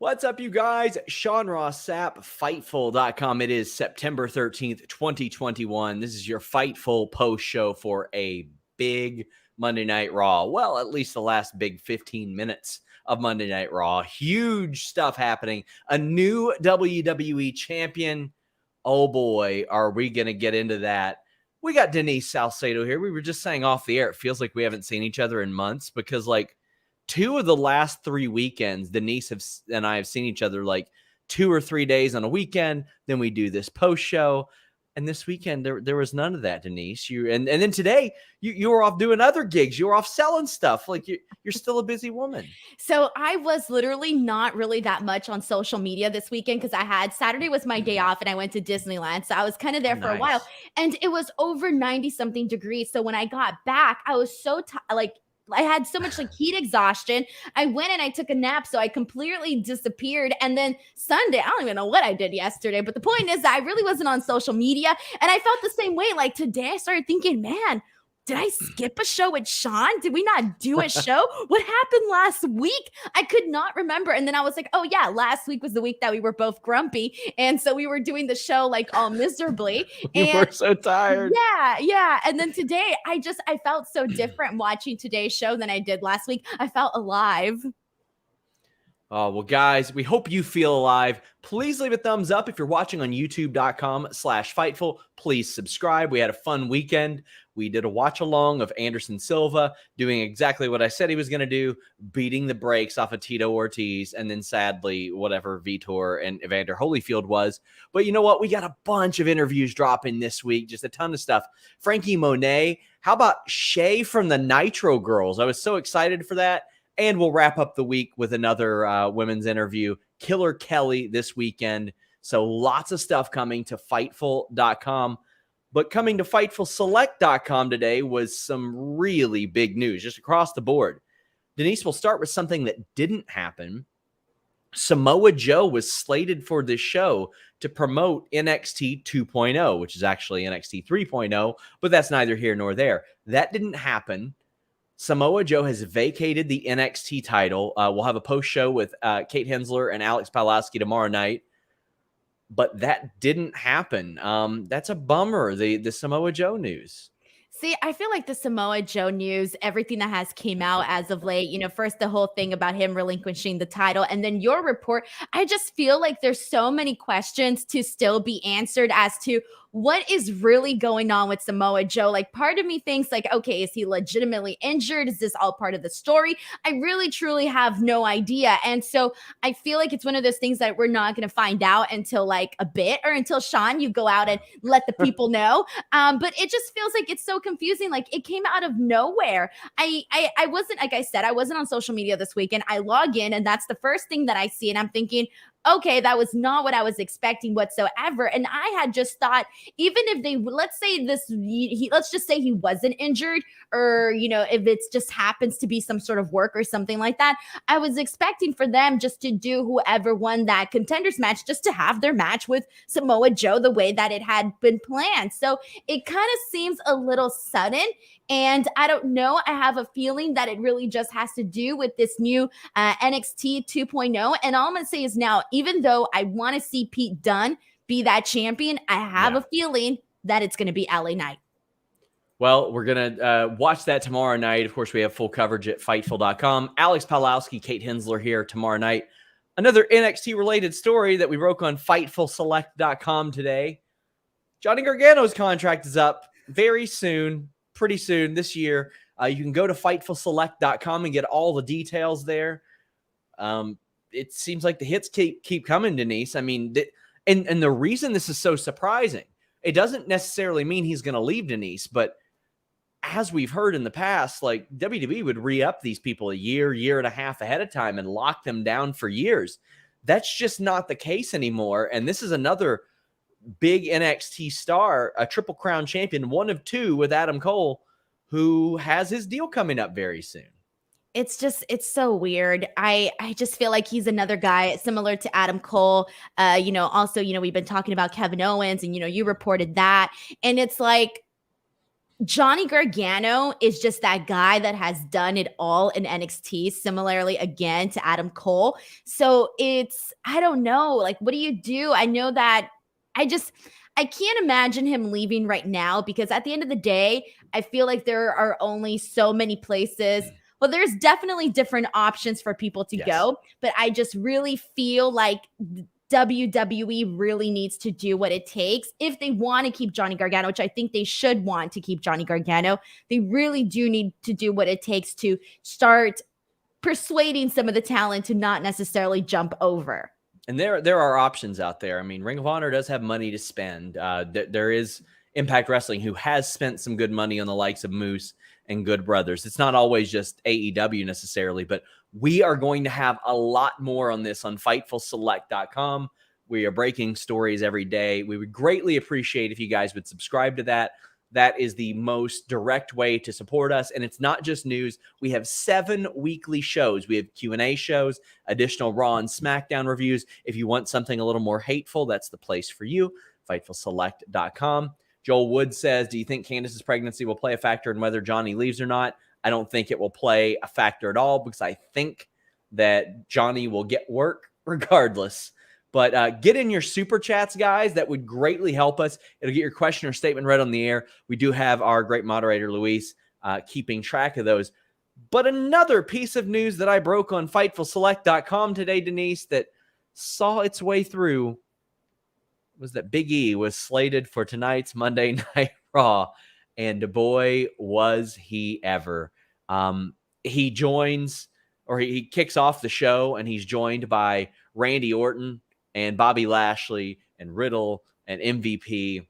What's up, you guys? Sean Ross Sapp, Fightful.com. It is September 13th, 2021. This is your Fightful post show for a big Monday Night Raw. Well, at least the last big 15 minutes of Monday Night Raw. Huge stuff happening. A new WWE champion. Oh boy, are we going to get into that? We got Denise Salcedo here. We were just saying off the air, it feels like we haven't seen each other in months because, like, 2 of the last 3 weekends, Denise and I have seen each other like 2 or 3 days on a weekend. Then we do this post show. And this weekend, there was none of that, Denise. And then today, you were off doing other gigs. You were off selling stuff. Like, you're still a busy woman. So I was literally not really that much on social media this weekend because Saturday was my day off and I went to Disneyland. So I was kind of there for a while. And it was over 90 something degrees. So when I got back, I was so I had so much heat exhaustion. I went and I took a nap, so I completely disappeared. And then Sunday, I don't even know what I did yesterday, but the point is that I really wasn't on social media. And I felt the same way. Like today, I started thinking, man, did I skip a show with Sean? Did we not do a show? What happened last week? I could not remember. And then I was like, oh yeah, last week was the week that we were both grumpy. And so we were doing the show like all miserably. You were so tired. Yeah. And then today, I felt so different watching today's show than I did last week. I felt alive. Oh, well, guys, we hope you feel alive. Please leave a thumbs up if you're watching on youtube.com/Fightful. Please subscribe. We had a fun weekend. We did a watch along of Anderson Silva doing exactly what I said he was going to do, beating the brakes off of Tito Ortiz, and then sadly, whatever Vitor and Evander Holyfield was. But you know what? We got a bunch of interviews dropping this week, just a ton of stuff. Frankie Monet, how about Shay from the Nitro Girls? I was so excited for that. And we'll wrap up the week with another women's interview. Killer Kelly this weekend. So lots of stuff coming to Fightful.com. But coming to FightfulSelect.com today was some really big news just across the board. Denise, we'll start with something that didn't happen. Samoa Joe was slated for this show to promote NXT 2.0, which is actually NXT 3.0, but that's neither here nor there. That didn't happen. Samoa Joe has vacated the NXT title. We'll have a post show with Kate Hensler and Alex Pawlowski tomorrow night. But that didn't happen. That's a bummer, the Samoa Joe news. See, I feel like the Samoa Joe news, everything that has came out as of late, first the whole thing about him relinquishing the title and then your report, I just feel like there's so many questions to still be answered as to what is really going on with Samoa Joe. Like, part of me thinks like, okay, is he legitimately injured? Is this all part of the story? I really, truly have no idea. And so I feel like it's one of those things that we're not going to find out until like a bit, or until Sean, you go out and let the people know. But it just feels like it's so confusing. Like, it came out of nowhere. I wasn't, like I said, I wasn't on social media this weekend. I log in and that's the first thing that I see. And I'm thinking, okay, that was not what I was expecting whatsoever. And I had just thought, even if they, let's just say he wasn't injured, or, if it just happens to be some sort of work or something like that, I was expecting for them just to do whoever won that contenders match, just to have their match with Samoa Joe the way that it had been planned. So it kind of seems a little sudden. And I don't know. I have a feeling that it really just has to do with this new NXT 2.0. And all I'm going to say is now, even though I want to see Pete Dunne be that champion, I have a feeling that it's going to be LA Knight. Well, we're going to watch that tomorrow night. Of course, we have full coverage at Fightful.com. Alex Pawlowski, Kate Hensler here tomorrow night. Another NXT-related story that we broke on FightfulSelect.com today. Johnny Gargano's contract is up very soon. Pretty soon this year. You can go to FightfulSelect.com and get all the details there. It seems like the hits keep coming, Denise. I mean, and the reason this is so surprising, it doesn't necessarily mean he's going to leave, Denise, but as we've heard in the past, like, WWE would re-up these people a year and a half ahead of time and lock them down for years. That's just not the case anymore. And this is another big NXT star, a Triple Crown champion, one of two with Adam Cole, who has his deal coming up very soon. It's so weird. I just feel like he's another guy similar to Adam Cole. Also, we've been talking about Kevin Owens and, you reported that. And it's like, Johnny Gargano is just that guy that has done it all in NXT, similarly again to Adam Cole. So I don't know, like, what do you do? I know that I can't imagine him leaving right now because at the end of the day, I feel like there are only so many places. Well, there's definitely different options for people to go, but I just really feel like WWE really needs to do what it takes if they want to keep Johnny Gargano, which I think they should want to keep Johnny Gargano. They really do need to do what it takes to start persuading some of the talent to not necessarily jump over. And there are options out there. I mean, Ring of Honor does have money to spend. There is Impact Wrestling, who has spent some good money on the likes of Moose and Good Brothers. It's not always just AEW necessarily, but we are going to have a lot more on this on FightfulSelect.com. We are breaking stories every day. We would greatly appreciate if you guys would subscribe to that. That is the most direct way to support us. And it's not just news. We have 7 weekly shows. We have Q&A shows, additional Raw and SmackDown reviews. If you want something a little more hateful, that's the place for you. FightfulSelect.com. Joel Wood says, do you think Candace's pregnancy will play a factor in whether Johnny leaves or not? I don't think it will play a factor at all because I think that Johnny will get work regardless. But get in your super chats, guys. That would greatly help us. It'll get your question or statement read on the air. We do have our great moderator, Luis, keeping track of those. But another piece of news that I broke on FightfulSelect.com today, Denise, that saw its way through was that Big E was slated for tonight's Monday Night Raw. And boy, was he ever. He joins, or he kicks off the show, and he's joined by Randy Orton and Bobby Lashley and Riddle and MVP.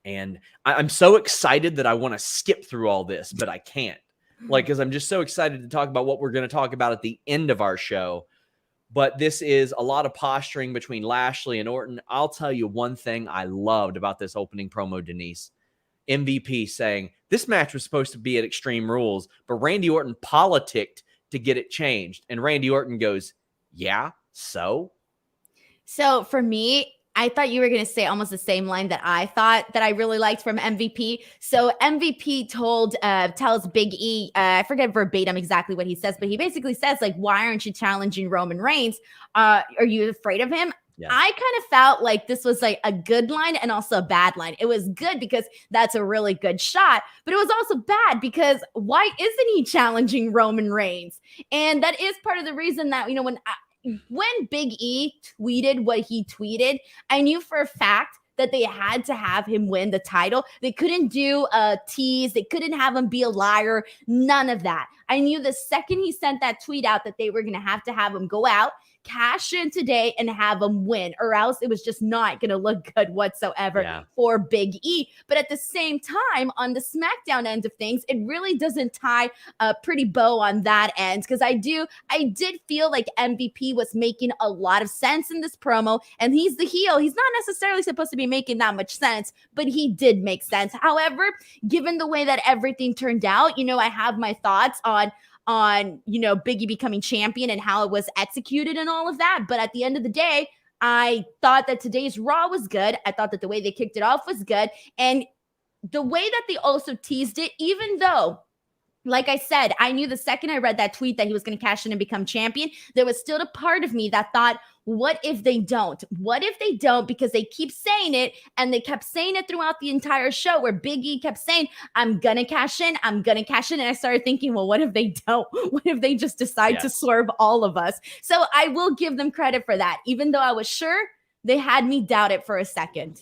And I'm so excited that I want to skip through all this, but I can't. Because I'm just so excited to talk about what we're going to talk about at the end of our show. But this is a lot of posturing between Lashley and Orton. I'll tell you one thing I loved about this opening promo, Denise. MVP saying, this match was supposed to be at Extreme Rules, but Randy Orton politicked to get it changed. And Randy Orton goes, yeah, so? So for me, I thought you were going to say almost the same line that I thought that I really liked from MVP. So MVP tells Big E, I forget verbatim exactly what he says, but he basically says, like, why aren't you challenging Roman Reigns? Are you afraid of him? Yeah. I kind of felt like this was like a good line and also a bad line. It was good because that's a really good shot, but it was also bad because why isn't he challenging Roman Reigns? And that is part of the reason that, when Big E tweeted what he tweeted, I knew for a fact that they had to have him win the title. They couldn't do a tease. They couldn't have him be a liar. None of that. I knew the second he sent that tweet out that they were going to have him go out, cash in today, and have him win, or else it was just not going to look good whatsoever for Big E. But at the same time, on the SmackDown end of things, it really doesn't tie a pretty bow on that end, because I did feel like MVP was making a lot of sense in this promo, and he's the heel. He's not necessarily supposed to be making that much sense, but he did make sense. However, given the way that everything turned out, I have my thoughts on Big E becoming champion and how it was executed and all of that. But at the end of the day, I thought that today's Raw was good. I thought that the way they kicked it off was good. And the way that they also teased it, even though, like I said, I knew the second I read that tweet that he was going to cash in and become champion, there was still a part of me that thought, what if they don't? What if they don't? Because they keep saying it, and they kept saying it throughout the entire show, where Big E kept saying, I'm going to cash in. I'm going to cash in. And I started thinking, well, what if they don't? What if they just decide to swerve all of us? So I will give them credit for that, even though I was sure, they had me doubt it for a second.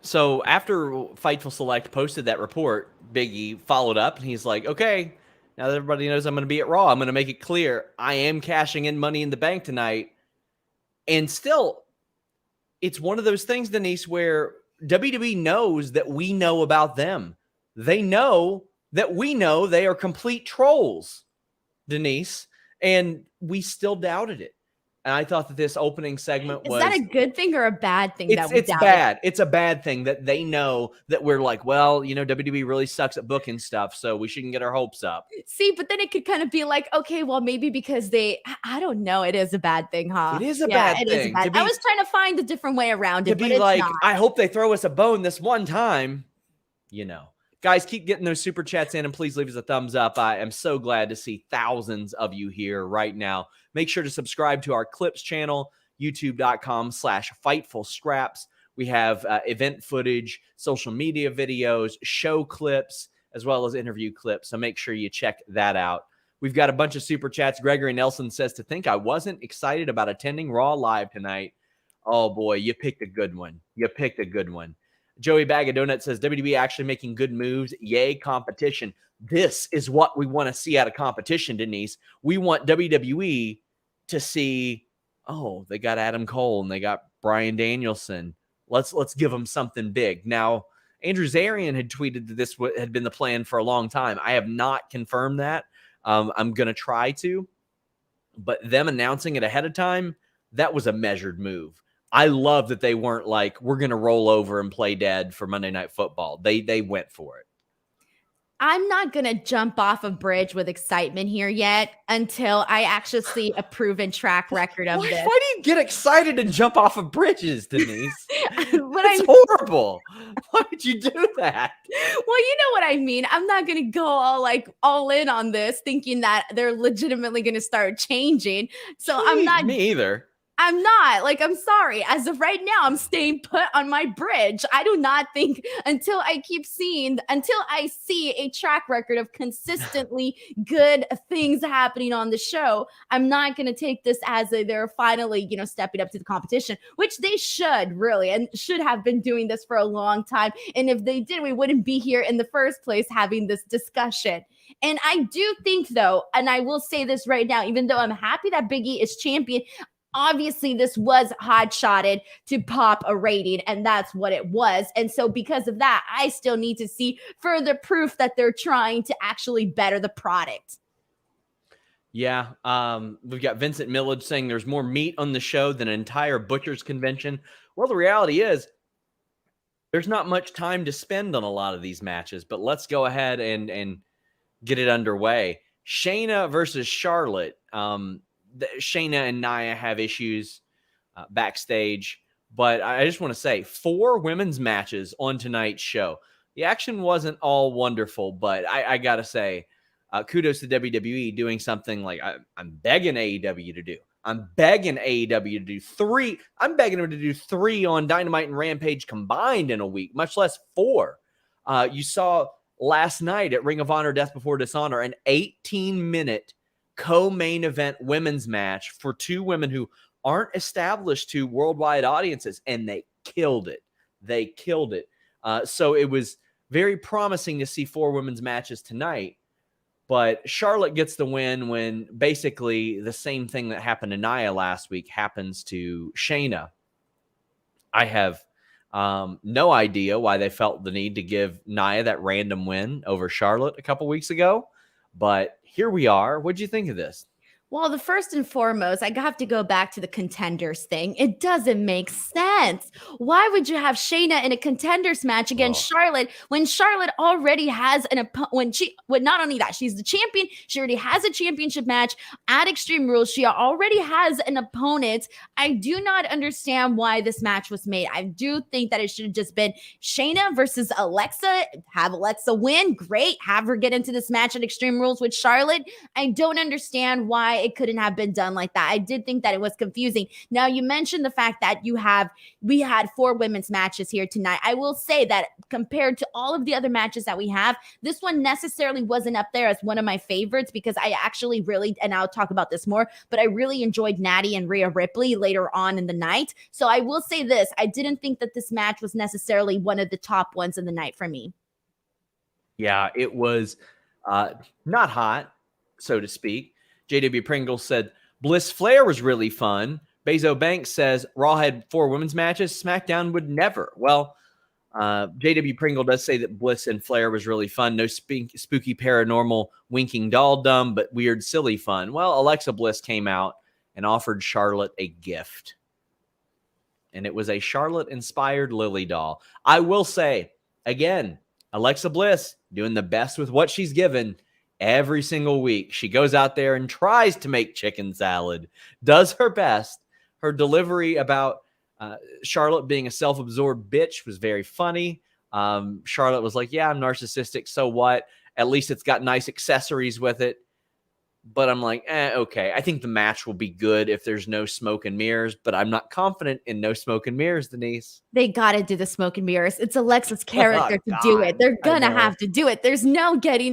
So after Fightful Select posted that report, Big E followed up, and he's like, okay, now that everybody knows I'm going to be at Raw, I'm going to make it clear I am cashing in Money in the Bank tonight. And still, it's one of those things, Denise, where WWE knows that we know about them. They know that we know they are complete trolls, Denise, and we still doubted it. And I thought that this opening segment was... Is that a good thing or a bad thing? It's bad. It's a bad thing that they know that we're like, well, WWE really sucks at booking stuff, so we shouldn't get our hopes up. See, but then it could kind of be like, okay, well, maybe because I don't know. It is a bad thing, huh? It is a bad thing. I was trying to find a different way around it, but it's like, not. I hope they throw us a bone this one time, Guys, keep getting those super chats in and please leave us a thumbs up. I am so glad to see thousands of you here right now. Make sure to subscribe to our Clips channel, youtube.com/Fightful Scraps. We have event footage, social media videos, show clips, as well as interview clips. So make sure you check that out. We've got a bunch of super chats. Gregory Nelson says, to think I wasn't excited about attending Raw Live tonight. Oh, boy, you picked a good one. You picked a good one. Joey Bag of Donut says, WWE actually making good moves. Yay, competition. This is what we want to see out of competition, Denise. We want WWE to see, oh, they got Adam Cole and they got Bryan Danielson. Let's give them something big. Now, Andrew Zarian had tweeted that this had been the plan for a long time. I have not confirmed that. I'm going to try to. But them announcing it ahead of time, that was a measured move. I love that they weren't like, we're going to roll over and play dead for Monday Night Football. They went for it. I'm not going to jump off a bridge with excitement here yet until I actually see a proven track record of this. Why do you get excited and jump off of bridges, Denise? It's horrible. Why would you do that? Well, you know what I mean. I'm not going to go all in on this thinking that they're legitimately going to start changing. So I'm not. Me either. I'm not. I'm sorry. As of right now, I'm staying put on my bridge. I do not think until I see a track record of consistently good things happening on the show, I'm not going to take this as they're finally, stepping up to the competition, which they should really, and should have been doing this for a long time. And if they did, we wouldn't be here in the first place having this discussion. And I do think, though, and I will say this right now, even though I'm happy that Big E is champion, obviously, this was hot-shotted to pop a rating, and that's what it was. And so because of that, I still need to see further proof that they're trying to actually better the product. Yeah, we've got Vincent Millage saying there's more meat on the show than an entire Butcher's convention. Well, the reality is there's not much time to spend on a lot of these matches, but let's go ahead and get it underway. Shayna versus Charlotte. Shayna and Nia have issues backstage, but I just want to say 4 women's matches on tonight's show. The action wasn't all wonderful, but I got to say, kudos to WWE doing something like I'm begging AEW to do. I'm begging AEW to do 3. I'm begging them to do 3 on Dynamite and Rampage combined in a week, much less 4. You saw last night at Ring of Honor Death Before Dishonor an 18-minute co-main event women's match for 2 women who aren't established to worldwide audiences, and they killed it. They killed it. So it was very promising to see 4 women's matches tonight, but Charlotte gets the win when basically the same thing that happened to Nia last week happens to Shayna. I have no idea why they felt the need to give Nia that random win over Charlotte a couple weeks ago, but here we are. What'd you think of this? Well, the first and foremost, I have to go back to the contenders thing. It doesn't make sense. Why would you have Shayna in a contenders match against Charlotte when Charlotte already has an opponent? Not only that, she's the champion. She already has a championship match at Extreme Rules. She already has an opponent. I do not understand why this match was made. I do think that it should have just been Shayna versus Alexa. Have Alexa win. Great. Have her get into this match at Extreme Rules with Charlotte. I don't understand why it couldn't have been done like that. I did think that it was confusing. Now, you mentioned the fact that we had 4 women's matches here tonight. I will say that compared to all of the other matches that we have, this one necessarily wasn't up there as one of my favorites because I actually really, and I'll talk about this more, but I really enjoyed Natty and Rhea Ripley later on in the night. So I will say this, I didn't think that this match was necessarily one of the top ones in the night for me. Yeah, it was not hot, so to speak. JW Pringle said, Bliss Flair was really fun. Bezo Banks says, Raw had 4 women's matches. SmackDown would never. Well, JW Pringle does say that Bliss and Flair was really fun. No spooky paranormal winking dolldom, but weird silly fun. Well, Alexa Bliss came out and offered Charlotte a gift. And it was a Charlotte-inspired Lily doll. I will say, again, Alexa Bliss doing the best with what she's given. Every single week, she goes out there and tries to make chicken salad, does her best. Her delivery about Charlotte being a self-absorbed bitch was very funny. Charlotte was like, yeah, I'm narcissistic. So what? At least it's got nice accessories with it. But I'm like, okay. I think the match will be good if there's no smoke and mirrors, but I'm not confident in no smoke and mirrors, Denise. They got to do the smoke and mirrors. It's Alexa's character Oh, to do it. They're God, going to have to do it. There's no getting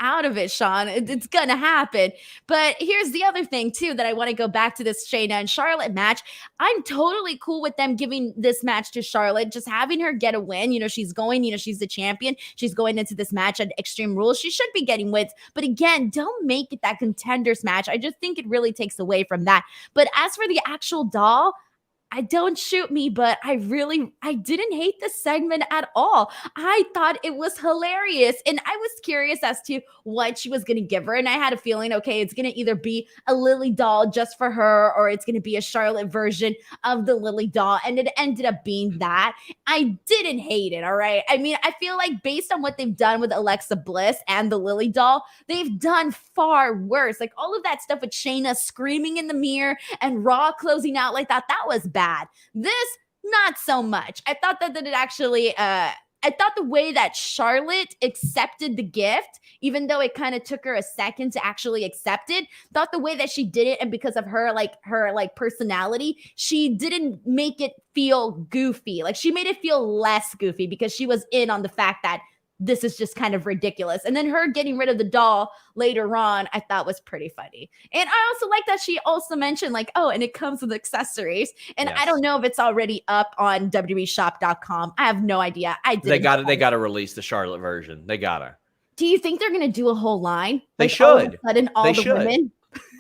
out of it, Sean. It's going to happen. But here's the other thing too, that I want to go back to this Shayna and Charlotte match. I'm totally cool with them giving this match to Charlotte, just having her get a win. She's going, she's the champion. She's going into this match at Extreme Rules. She should be getting wins. But again, don't make it that contenders match. I just think it really takes away from that. But as for the actual doll, don't shoot me, but I didn't hate this segment at all. I thought it was hilarious. And I was curious as to what she was going to give her. And I had a feeling, okay, it's going to either be a Lily doll just for her, or it's going to be a Charlotte version of the Lily doll. And it ended up being that. I didn't hate it, all right? I mean, I feel like based on what they've done with Alexa Bliss and the Lily doll, they've done far worse. Like all of that stuff with Shayna screaming in the mirror and Raw closing out like that was bad. This, not so much. I thought that it actually, I thought the way that Charlotte accepted the gift, even though it kind of took her a second to actually accept it, thought the way that she did it, and because of her personality, she didn't make it feel goofy. Like she made it feel less goofy because she was in on the fact that this is just kind of ridiculous. And then her getting rid of the doll later on, I thought was pretty funny. And I also like that she also mentioned like, oh, and it comes with accessories. And yes. I don't know if it's already up on WWEshop.com. I have no idea. They got to release the Charlotte version. They got to. Do you think they're going to do a whole line? They should. All of a sudden, all the women?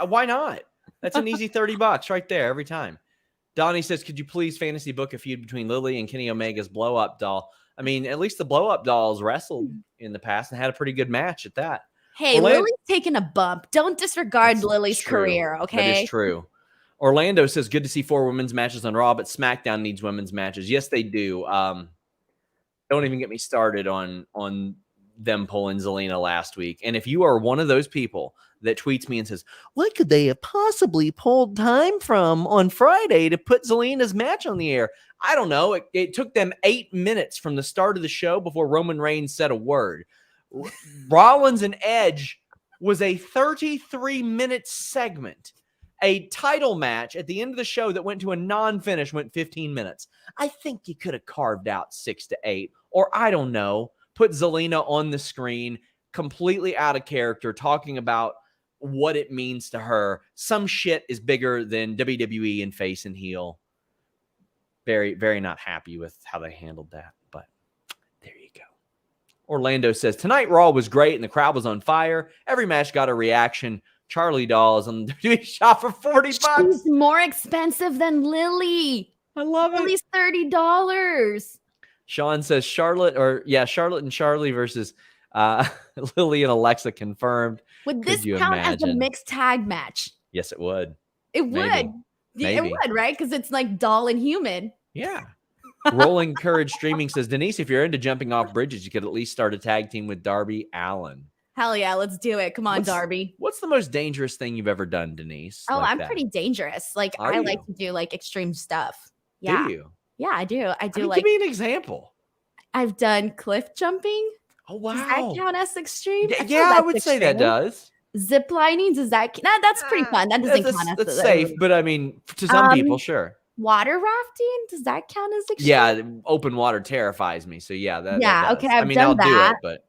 Why not? That's an easy $30 right there every time. Donnie says, could you please fantasy book a feud between Lily and Kenny Omega's blow-up doll? I mean, at least the blow-up dolls wrestled in the past and had a pretty good match at that. Hey, Lily's taking a bump. Don't disregard Lily's career, okay? That is true. Orlando says, good to see 4 women's matches on Raw, but SmackDown needs women's matches. Yes, they do. Don't even get me started on them pulling Zelina last week. And if you are one of those people that tweets me and says, what could they have possibly pulled time from on Friday to put Zelina's match on the air? I don't know. It took them 8 minutes from the start of the show before Roman Reigns said a word. Rollins and Edge was a 33-minute segment. A title match at the end of the show that went to a non-finish went 15 minutes. I think you could have carved out 6 to 8, or I don't know, put Zelina on the screen, completely out of character, talking about what it means to her. Some shit is bigger than WWE and face and heel. Very, very not happy with how they handled that, but there you go. Orlando says, tonight Raw was great and the crowd was on fire. Every match got a reaction. Charlie dolls on the WWE shop for $40. She's more expensive than Lily. I love it. Lily's $30. Sean says Charlotte and Charlie versus Lily and Alexa confirmed. Would this count as a mixed tag match? Yes, it would. It would. Maybe. It would, right? Because it's like doll and human. Yeah. Rolling Courage Streaming says, Denise, if you're into jumping off bridges, you could at least start a tag team with Darby Allin. Hell yeah, let's do it. Come on, Darby. What's the most dangerous thing you've ever done, Denise? Oh, I'm pretty dangerous. Like I like to do like extreme stuff. Yeah. Do you? Yeah, I do. Give me an example. I've done cliff jumping. Oh, wow. Does that count as extreme? I would say that does. Zip lining, does that? That's pretty fun. That doesn't count as that's safe, but I mean, to some people, sure. Water rafting, does that count as extreme? Yeah, open water terrifies me. So yeah, that okay. I've done that. Do it, but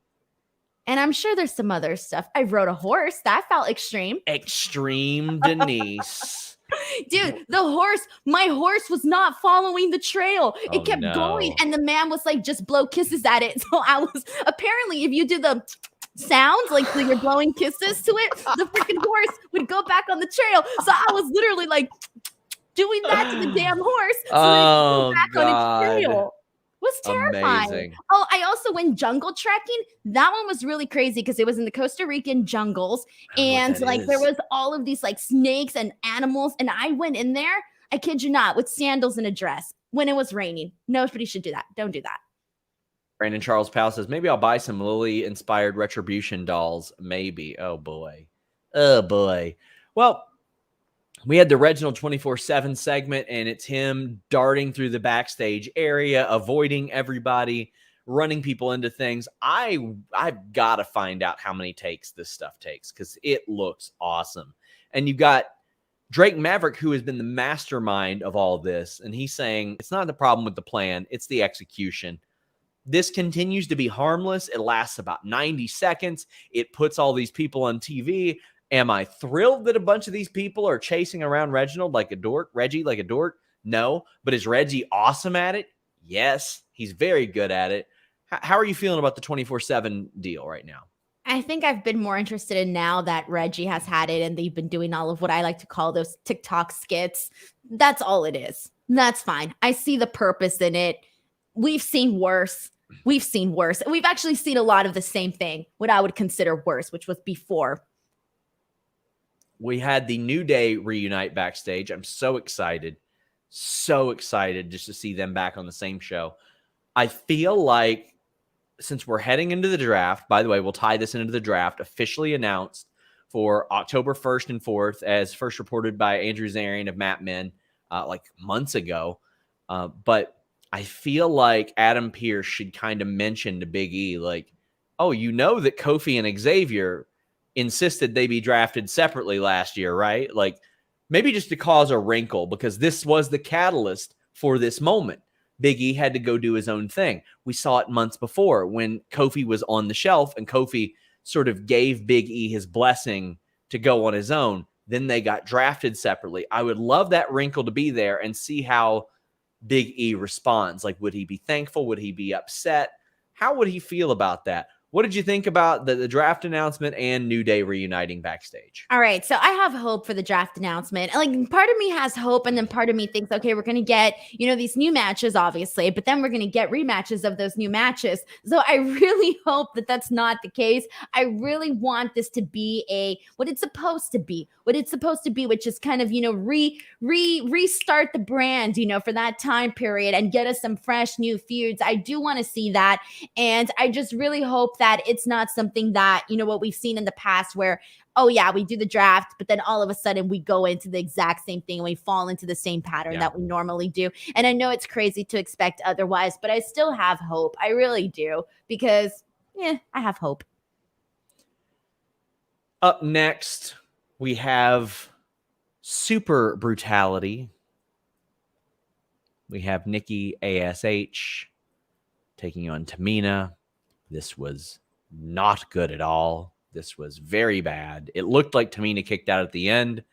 and I'm sure there's some other stuff. I rode a horse. That felt extreme. Extreme Denise. Dude, my horse was not following the trail. It kept going, and the man was like, just blow kisses at it. So I was apparently, if you do the sounds like you're blowing kisses to it, the freaking horse would go back on the trail. So I was literally like doing that to the damn horse. So oh, back God. On its trail. Was terrifying. Amazing. Oh, I also went jungle trekking. That one was really crazy because it was in the Costa Rican jungles, and like there was all of these like snakes and animals. And I went in there, I kid you not, with sandals and a dress when it was raining. Nobody should do that. Don't do that. Brandon Charles Powell says, maybe I'll buy some Lily-inspired Retribution dolls. Maybe. Oh, boy. Oh, boy. Well, we had the Reginald 24/7 segment, and it's him darting through the backstage area, avoiding everybody. running people into things. I've got to find out how many takes this stuff takes because it looks awesome. And you've got Drake Maverick, who has been the mastermind of all this, and he's saying it's not the problem with the plan, it's the execution. This continues to be harmless. It lasts about 90 seconds. It puts all these people on TV. Am I thrilled that a bunch of these people are chasing around Reginald like a dork? Reggie like a dork? No. But is Reggie awesome at it? Yes. He's very good at it. How are you feeling about the 24/7 deal right now? I think I've been more interested in now that Reggie has had it and they've been doing all of what I like to call those TikTok skits. That's all it is. That's fine. I see the purpose in it. We've seen worse. We've actually seen a lot of the same thing, what I would consider worse, which was before. We had the New Day reunite backstage. I'm so excited just to see them back on the same show. I feel like since we're heading into the draft, by the way, we'll tie this into the draft, officially announced for October 1st and 4th, as first reported by Andrew Zarian of Map Men like months ago. But I feel like Adam Pearce should kind of mention to Big E, like, oh, you know that Kofi and Xavier insisted they be drafted separately last year, right? Like, maybe just to cause a wrinkle, because this was the catalyst for this moment. Big E had to go do his own thing. We saw it months before when Kofi was on the shelf and Kofi sort of gave Big E his blessing to go on his own. Then they got drafted separately. I would love that wrinkle to be there and see how Big E responds. Like, would he be thankful? Would he be upset? How would he feel about that? What did you think about the draft announcement and New Day reuniting backstage? All right, so I have hope for the draft announcement. Like, part of me has hope, and then part of me thinks, okay, we're going to get, these new matches, obviously, but then we're going to get rematches of those new matches. So I really hope that that's not the case. I really want this to be what it's supposed to be, which is kind of, restart the brand, for that time period and get us some fresh new feuds. I do want to see that, and I just really hope that it's not something that, what we've seen in the past where, oh yeah, we do the draft, but then all of a sudden we go into the exact same thing and we fall into the same pattern that we normally do. And I know it's crazy to expect otherwise, but I still have hope. I really do, because I have hope. Up next, we have Super Brutality. We have Nikki ASH taking on Tamina. This was not good at all. This was very bad. It looked like Tamina kicked out at the end.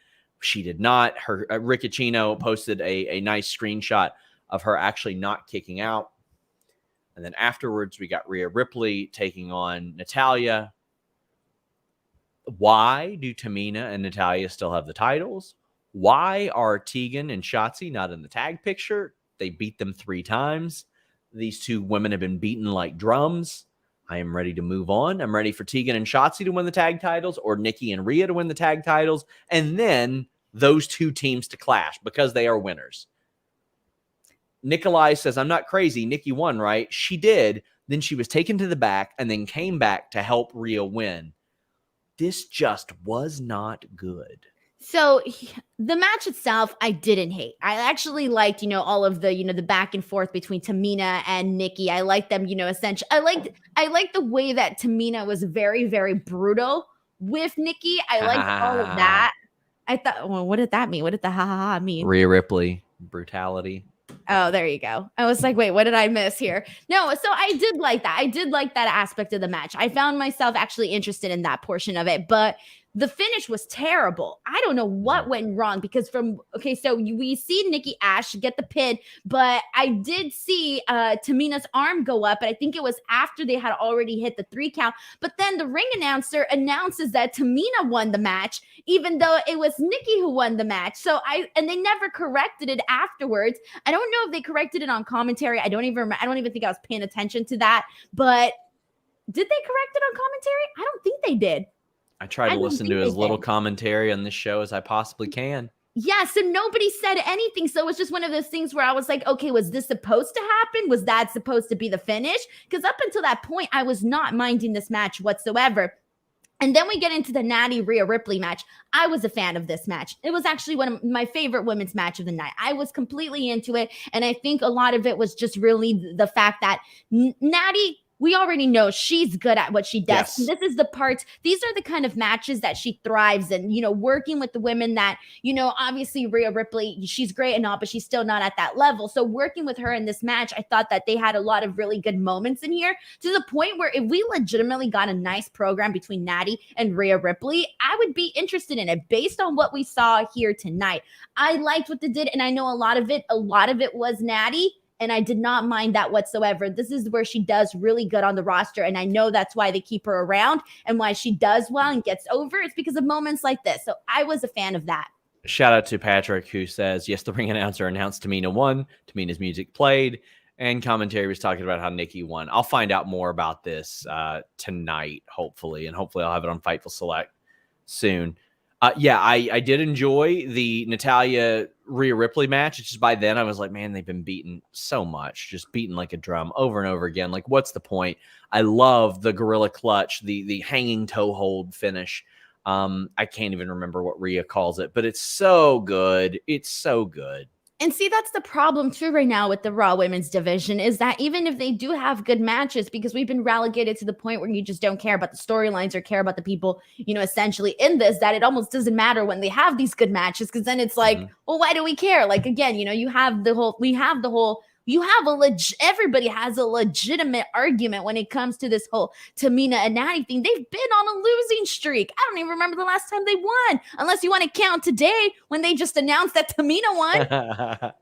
She did not. Her Riccicino posted a nice screenshot of her actually not kicking out. And then afterwards, we got Rhea Ripley taking on Natalya. Why do Tamina and Natalya still have the titles? Why are Tegan and Shotzi not in the tag picture? They beat them 3 times. These 2 women have been beaten like drums. I am ready to move on. I'm ready for Tegan and Shotzi to win the tag titles, or Nikki and Rhea to win the tag titles, and then those 2 teams to clash because they are winners. Nikolai says, I'm not crazy. Nikki won, right? She did. Then she was taken to the back and then came back to help Rhea win. This just was not good. So the match itself, I didn't hate. I actually liked, all of the, the back and forth between Tamina and Nikki. I liked them, essentially. I liked the way that Tamina was very, very brutal with Nikki. I liked all of that. I thought, well, what did that mean? What did the ha mean? Rhea Ripley, brutality. Oh, there you go. I was like, wait, what did I miss here? No, so I did like that. I did like that aspect of the match. I found myself actually interested in that portion of it, but the finish was terrible. I don't know what went wrong, because so we see Nikki Ash get the pin, but I did see Tamina's arm go up, and I think it was after they had already hit the 3 count. But then the ring announcer announces that Tamina won the match, even though it was Nikki who won the match. And they never corrected it afterwards. I don't know if they corrected it on commentary. I don't even think I was paying attention to that. But did they correct it on commentary? I don't think they did. I try to listen to as little commentary on this show as I possibly can. Yeah, so nobody said anything. So it was just one of those things where I was like, okay, was this supposed to happen? Was that supposed to be the finish? Because up until that point, I was not minding this match whatsoever. And then we get into the Natty Rhea Ripley match. I was a fan of this match. It was actually one of my favorite women's match of the night. I was completely into it. And I think a lot of it was just really the fact that Natty, we already know she's good at what she does. Yes. This is the parts. These are the kind of matches that she thrives in, working with the women that, obviously Rhea Ripley, she's great and all, but she's still not at that level. So working with her in this match, I thought that they had a lot of really good moments in here, to the point where if we legitimately got a nice program between Natty and Rhea Ripley, I would be interested in it based on what we saw here tonight. I liked what they did, and I know a lot of it was Natty. And I did not mind that whatsoever. This is where she does really good on the roster. And I know that's why they keep her around, and why she does well and gets over. It's because of moments like this. So I was a fan of that. Shout out to Patrick, who says, yes, the ring announcer announced Tamina won. Tamina's music played. And commentary was talking about how Nikki won. I'll find out more about this tonight, hopefully. And hopefully I'll have it on Fightful Select soon. I did enjoy the Natalya Rhea Ripley match. It's just by then I was like, man, they've been beaten so much, just beaten like a drum over and over again. Like, what's the point? I love the gorilla clutch, the hanging toe hold finish. I can't even remember what Rhea calls it, but it's so good. It's so good. And see, that's the problem too right now with the Raw women's division, is that even if they do have good matches, because we've been relegated to the point where you just don't care about the storylines or care about the people, essentially in this, that it almost doesn't matter when they have these good matches, because then it's like, well, why do we care? Like, again, everybody has a legitimate argument when it comes to this whole Tamina and Natty thing. They've been on a losing streak. I don't even remember the last time they won, unless you want to count today when they just announced that Tamina won.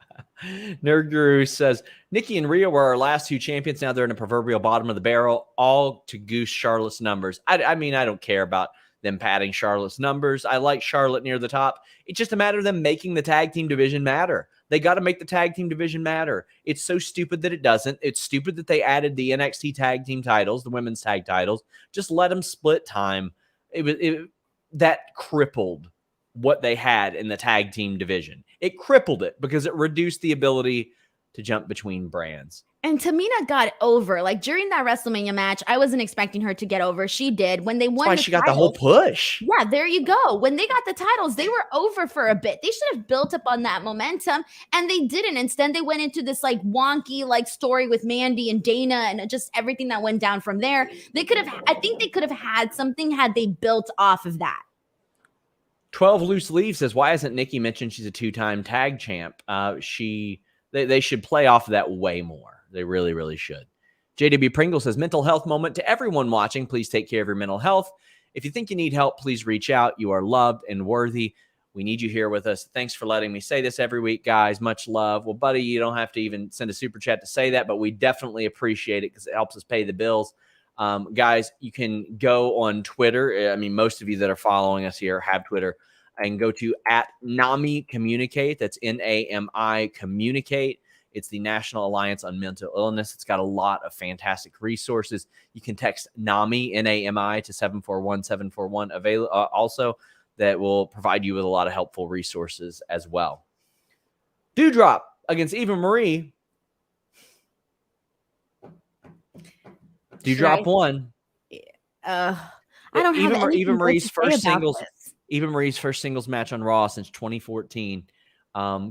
Nerd Guru says, Nikki and Rhea were our last two champions. Now they're in the proverbial bottom of the barrel, all to goose Charlotte's numbers. I mean, I don't care about them padding Charlotte's numbers. I like Charlotte near the top. It's just a matter of them making the tag team division matter. They got to make the tag team division matter. It's so stupid that it doesn't. It's stupid that they added the NXT tag team titles, the women's tag titles. Just let them split time. That crippled what they had in the tag team division. It crippled it because it reduced the ability to jump between brands. And Tamina got over. Like, during that WrestleMania match, I wasn't expecting her to get over. She did. When they won, that's why she got the whole push. Yeah, there you go. When they got the titles, they were over for a bit. They should have built up on that momentum, and they didn't. Instead, they went into this like wonky like story with Mandy and Dana, and just everything that went down from there. I think they could have had something had they built off of that. 12 Loose Leaf says, why hasn't Nikki mentioned she's a two-time tag champ? They should play off of that way more. They really, really should. JW Pringle says, mental health moment to everyone watching. Please take care of your mental health. If you think you need help, please reach out. You are loved and worthy. We need you here with us. Thanks for letting me say this every week, guys. Much love. Well, buddy, you don't have to even send a super chat to say that, but we definitely appreciate it because it helps us pay the bills. Guys, you can go on Twitter. I mean, most of you that are following us here have Twitter. And go to @NAMI Communicate. That's NAMI Communicate. It's the National Alliance on Mental Illness. It's got a lot of fantastic resources. You can text NAMI, N-A-M-I, to 741-741 also. That will provide you with a lot of helpful resources as well. Dewdrop against Eva Marie. Dewdrop won. I don't have Eva Marie's first singles. This. Eva Marie's first singles match on Raw since 2014.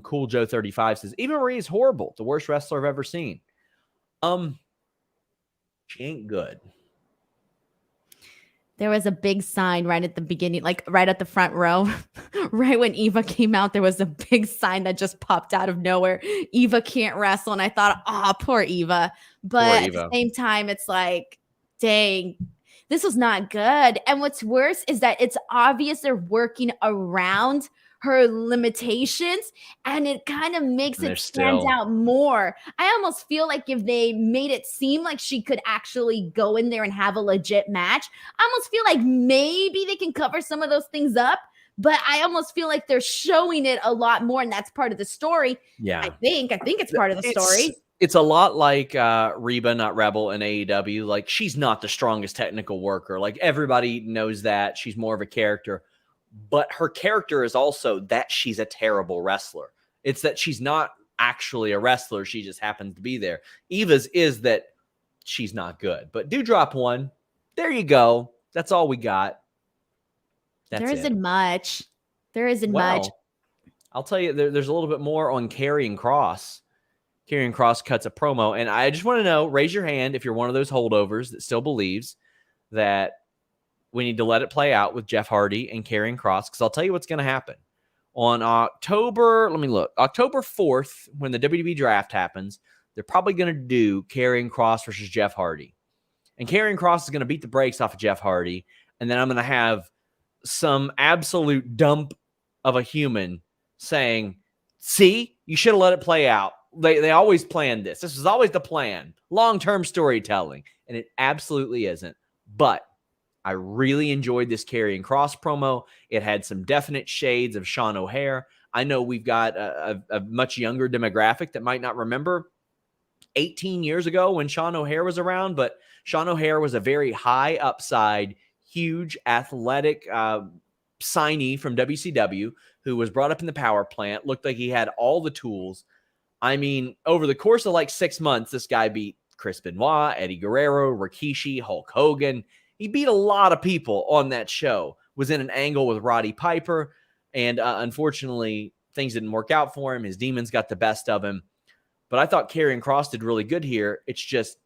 Cool Joe 35 says, Eva Marie is horrible. The worst wrestler I've ever seen. She ain't good. There was a big sign right at the beginning, like right at the front row. Right when Eva came out, there was a big sign that just popped out of nowhere. Eva can't wrestle. And I thought, poor Eva. But at the same time, it's like, dang, this was not good. And what's worse is that it's obvious they're working around her limitations, and it kind of makes it stand out more. I almost feel like if they made it seem like she could actually go in there and have a legit match, I almost feel like maybe they can cover some of those things up. But I almost feel like they're showing it a lot more, and that's part of the story. Yeah, I think it's part of the story. It's a lot like Reba, not Rebel, in AEW. Like, she's not the strongest technical worker. Like, everybody knows that. She's more of a character. But her character is also that she's a terrible wrestler. It's that she's not actually a wrestler. She just happens to be there. Eva's is that she's not good. But Dewdrop won. There you go. That's all we got. There That's it. isn't much. There isn't much. Well, I'll tell you, there's a little bit more on Karrion Kross. Karrion Kross cuts a promo, and I just want to know, raise your hand if you're one of those holdovers that still believes that we need to let it play out with Jeff Hardy and Karrion Kross, because I'll tell you what's going to happen. On October 4th, when the WWE draft happens, they're probably going to do Karrion Kross versus Jeff Hardy. And Karrion Kross is going to beat the brakes off of Jeff Hardy, and then I'm going to have some absolute dump of a human saying, see, you should have let it play out. They always planned this. This was always the plan. Long-term storytelling. And it absolutely isn't. But I really enjoyed this Karrion Kross promo. It had some definite shades of Sean O'Haire. I know we've got a much younger demographic that might not remember 18 years ago when Sean O'Haire was around, but Sean O'Haire was a very high upside, huge athletic signee from WCW who was brought up in the power plant, looked like he had all the tools. I mean, over the course of like 6 months, this guy beat Chris Benoit, Eddie Guerrero, Rikishi, Hulk Hogan. He beat a lot of people on that show, was in an angle with Roddy Piper, and unfortunately, things didn't work out for him. His demons got the best of him. But I thought Karrion Kross did really good here. It's just,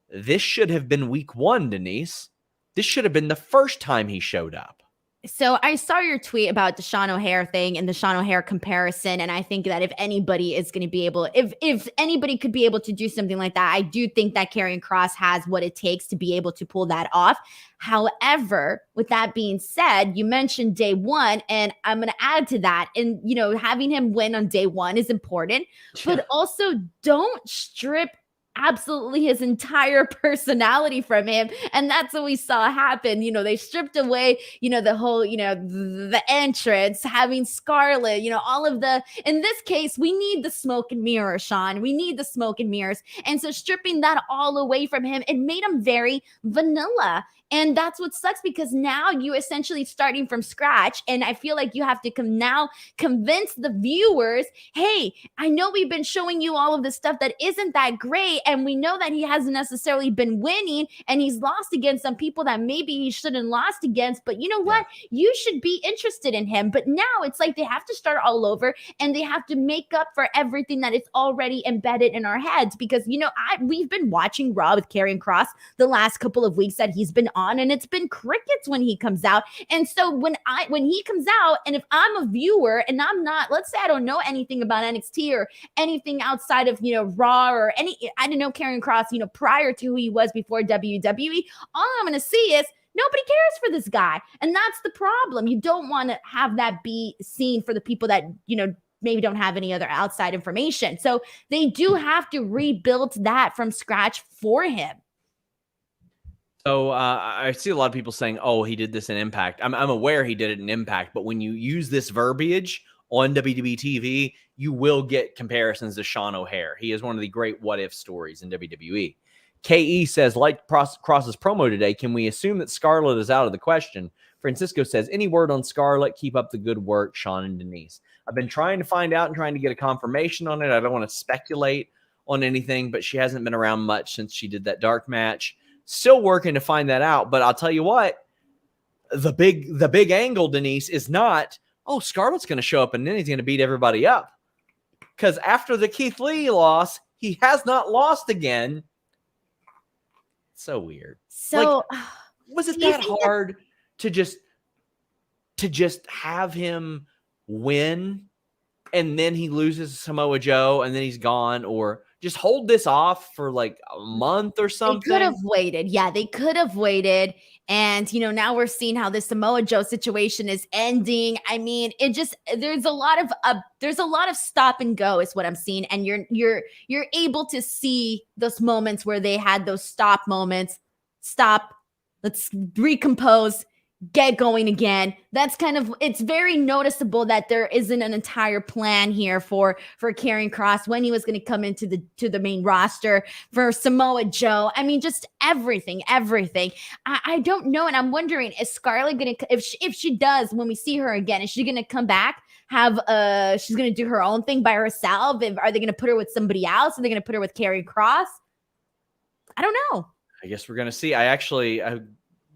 this should have been week 1, Denise. This should have been the first time he showed up. So I saw your tweet about the Sean O'Haire thing and the Sean O'Haire comparison. And I think that if anybody is going to be able, if anybody could be able to do something like that, I do think that Karrion Kross has what it takes to be able to pull that off. However, with that being said, you mentioned day one, and I'm going to add to that. And, you know, having him win on day one is important, but also don't strip absolutely his entire personality from him. And that's what we saw happen. You know, they stripped away, you know, the whole, you know, the entrance, having Scarlett, you know, all of the, in this case, we need the smoke and mirror, Sean. We need the smoke and mirrors. And so stripping that all away from him, it made him very vanilla. And that's what sucks, because now you essentially starting from scratch. And I feel like you have to now convince the viewers, hey, I know we've been showing you all of this stuff that isn't that great. And we know that he hasn't necessarily been winning, and he's lost against some people that maybe he shouldn't lost against. But you know what? You should be interested in him. But now it's like they have to start all over, and they have to make up for everything that is already embedded in our heads. Because, you know, we've been watching Raw with Karrion Kross the last couple of weeks that he's been on, and it's been crickets when he comes out. And so when he comes out, and if I'm a viewer and I'm not, let's say I don't know anything about NXT or anything outside of, you know, Raw or I didn't know Karrion Kross, you know, prior to who he was before WWE, all I'm going to see is nobody cares for this guy. And that's the problem. You don't want to have that be seen for the people that, you know, maybe don't have any other outside information. So they do have to rebuild that from scratch for him. So I see a lot of people saying, oh, he did this in Impact. I'm aware he did it in Impact, but when you use this verbiage on WWE TV, you will get comparisons to Sean O'Haire. He is one of the great what-if stories in WWE. KE says, like Kross's promo today, can we assume that Scarlett is out of the question? Francisco says, any word on Scarlett? Keep up the good work, Sean and Denise. I've been trying to find out and trying to get a confirmation on it. I don't want to speculate on anything, but she hasn't been around much since she did that dark match. Still working to find that out, but I'll tell you what, the big angle, Denise, is not, oh, Scarlett's going to show up and then he's going to beat everybody up. Because after the Keith Lee loss, he has not lost again. So weird. So like, was it that hard to just have him win and then he loses Samoa Joe and then he's gone, or just hold this off for like a month or something? They could have waited. Yeah, they could have waited. And, you know, now we're seeing how this Samoa Joe situation is ending. I mean, there's a lot of stop and go is what I'm seeing. And you're able to see those moments where they had those stop moments. Stop. Let's recompose. Get going again. That's kind of, it's very noticeable that there isn't an entire plan here for Karrion Kross when he was going to come into the main roster, for Samoa Joe. I mean, just everything. I don't know. And I'm wondering, is Scarlett going to, if she does, when we see her again, is she going to come back? She's going to do her own thing by herself? Are they going to put her with somebody else? Are they going to put her with Karrion Kross? I don't know. I guess we're going to see. I'm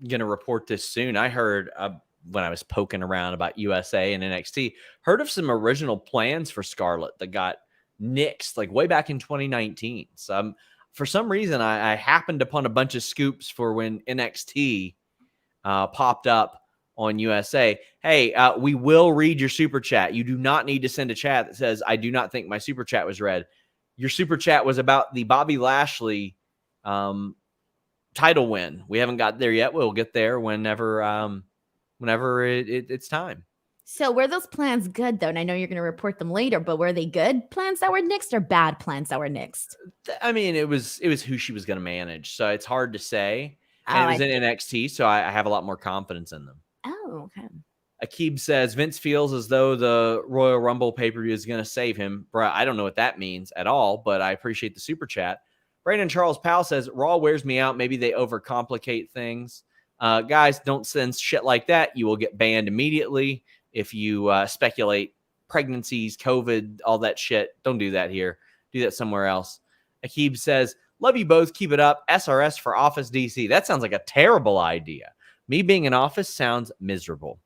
going to report this soon. I heard when I was poking around about USA and NXT, heard of some original plans for Scarlett that got nixed like way back in 2019. So for some reason, I happened upon a bunch of scoops for when NXT popped up on USA. Hey, we will read your super chat. You do not need to send a chat that says, I do not think my super chat was read. Your super chat was about the Bobby Lashley title win. We haven't got there yet. We'll get there whenever it's time. So were those plans good, though? And I know you're going to report them later, but were they good plans that were nixed or bad plans that were nixed? I mean, it was who she was going to manage. So it's hard to say. And Oh, it was in NXT, so I have a lot more confidence in them. Oh, okay. Akib says, Vince feels as though the Royal Rumble pay-per-view is going to save him. Bruh, I don't know what that means at all, but I appreciate the super chat. Brandon Charles Powell says, Raw wears me out. Maybe they overcomplicate things. Guys, don't send shit like that. You will get banned immediately. If you speculate pregnancies, COVID, all that shit, don't do that here. Do that somewhere else. Akib says, love you both. Keep it up. SRS for Office DC. That sounds like a terrible idea. Me being in office sounds miserable.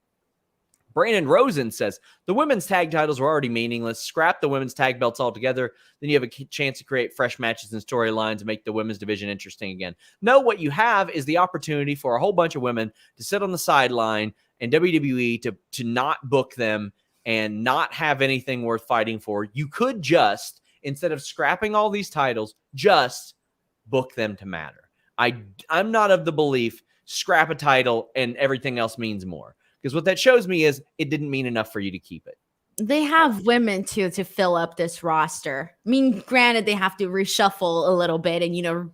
Brandon Rosen says, the women's tag titles were already meaningless. Scrap the women's tag belts altogether. Then you have a chance to create fresh matches and storylines and make the women's division interesting again. No, what you have is the opportunity for a whole bunch of women to sit on the sideline and WWE to not book them and not have anything worth fighting for. You could just, instead of scrapping all these titles, just book them to matter. I'm not of the belief scrap a title and everything else means more. Because what that shows me is it didn't mean enough for you to keep it. They have women too to fill up this roster. I mean, granted, they have to reshuffle a little bit and,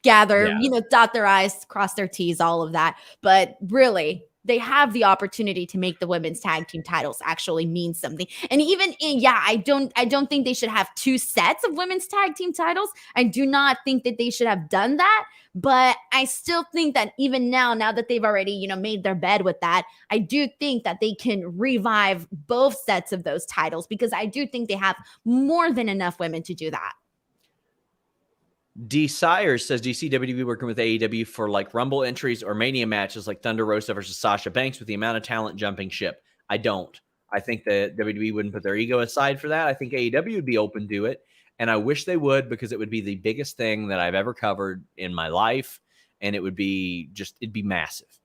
gather, dot their I's, cross their T's, all of that. But really, they have the opportunity to make the women's tag team titles actually mean something. And even I don't think they should have two sets of women's tag team titles. I do not think that they should have done that. But I still think that even now that they've already, made their bed with that, I do think that they can revive both sets of those titles because I do think they have more than enough women to do that. D. Sires says, do you see WWE working with AEW for like Rumble entries or Mania matches like Thunder Rosa versus Sasha Banks with the amount of talent jumping ship? I don't. I think that WWE wouldn't put their ego aside for that. I think AEW would be open to it. And I wish they would because it would be the biggest thing that I've ever covered in my life. And it would be it'd be massive.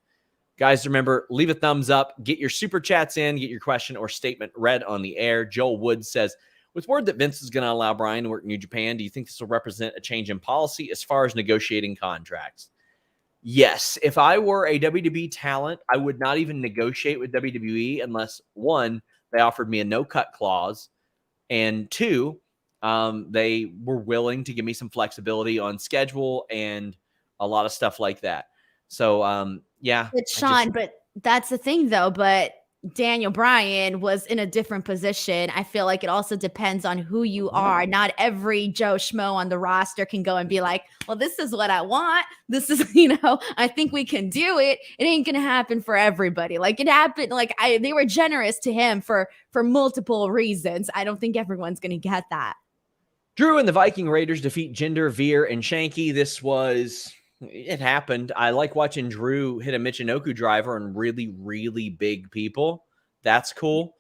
Guys, remember, leave a thumbs up, get your super chats in, get your question or statement read on the air. Joel Wood says, with word that Vince is going to allow Bryan to work in New Japan, do you think this will represent a change in policy as far as negotiating contracts? Yes. If I were a WWE talent, I would not even negotiate with WWE unless, one, they offered me a no-cut clause, and two, they were willing to give me some flexibility on schedule and a lot of stuff like that. So, yeah. But Sean, but that's the thing though. But Daniel Bryan was in a different position. I feel like it also depends on who you are. Not every Joe Schmo on the roster can go and be like, well, this is what I want. This is, I think we can do it. It ain't going to happen for everybody. Like it happened. Like they were generous to him for multiple reasons. I don't think everyone's going to get that. Drew and the Viking Raiders defeat Jinder, Veer, and Shanky. It happened. I like watching Drew hit a Michinoku driver on really, really big people. That's cool.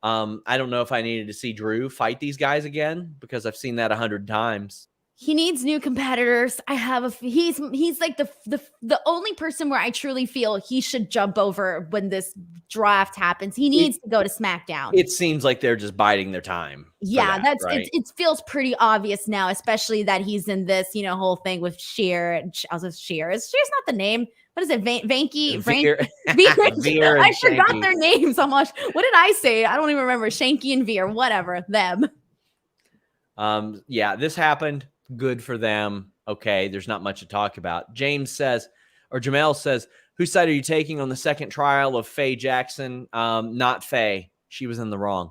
I don't know if I needed to see Drew fight these guys again because I've seen that 100 times. He needs new competitors. He's like the only person where I truly feel he should jump over when this draft happens. He needs to go to SmackDown. It seems like they're just biding their time. Yeah, right? It feels pretty obvious now, especially that he's in this, whole thing with Sheer. I was with Sheer. Sheer's not the name. What is it? Vanky? Veer. Veer I forgot their names so much. What did I say? I don't even remember. Shanky and Veer, whatever, them. Yeah, this happened. Good for them. Okay, there's not much to talk about. Jamel says, whose side are you taking on the second trial of Faye Jackson? Not Faye. She was in the wrong.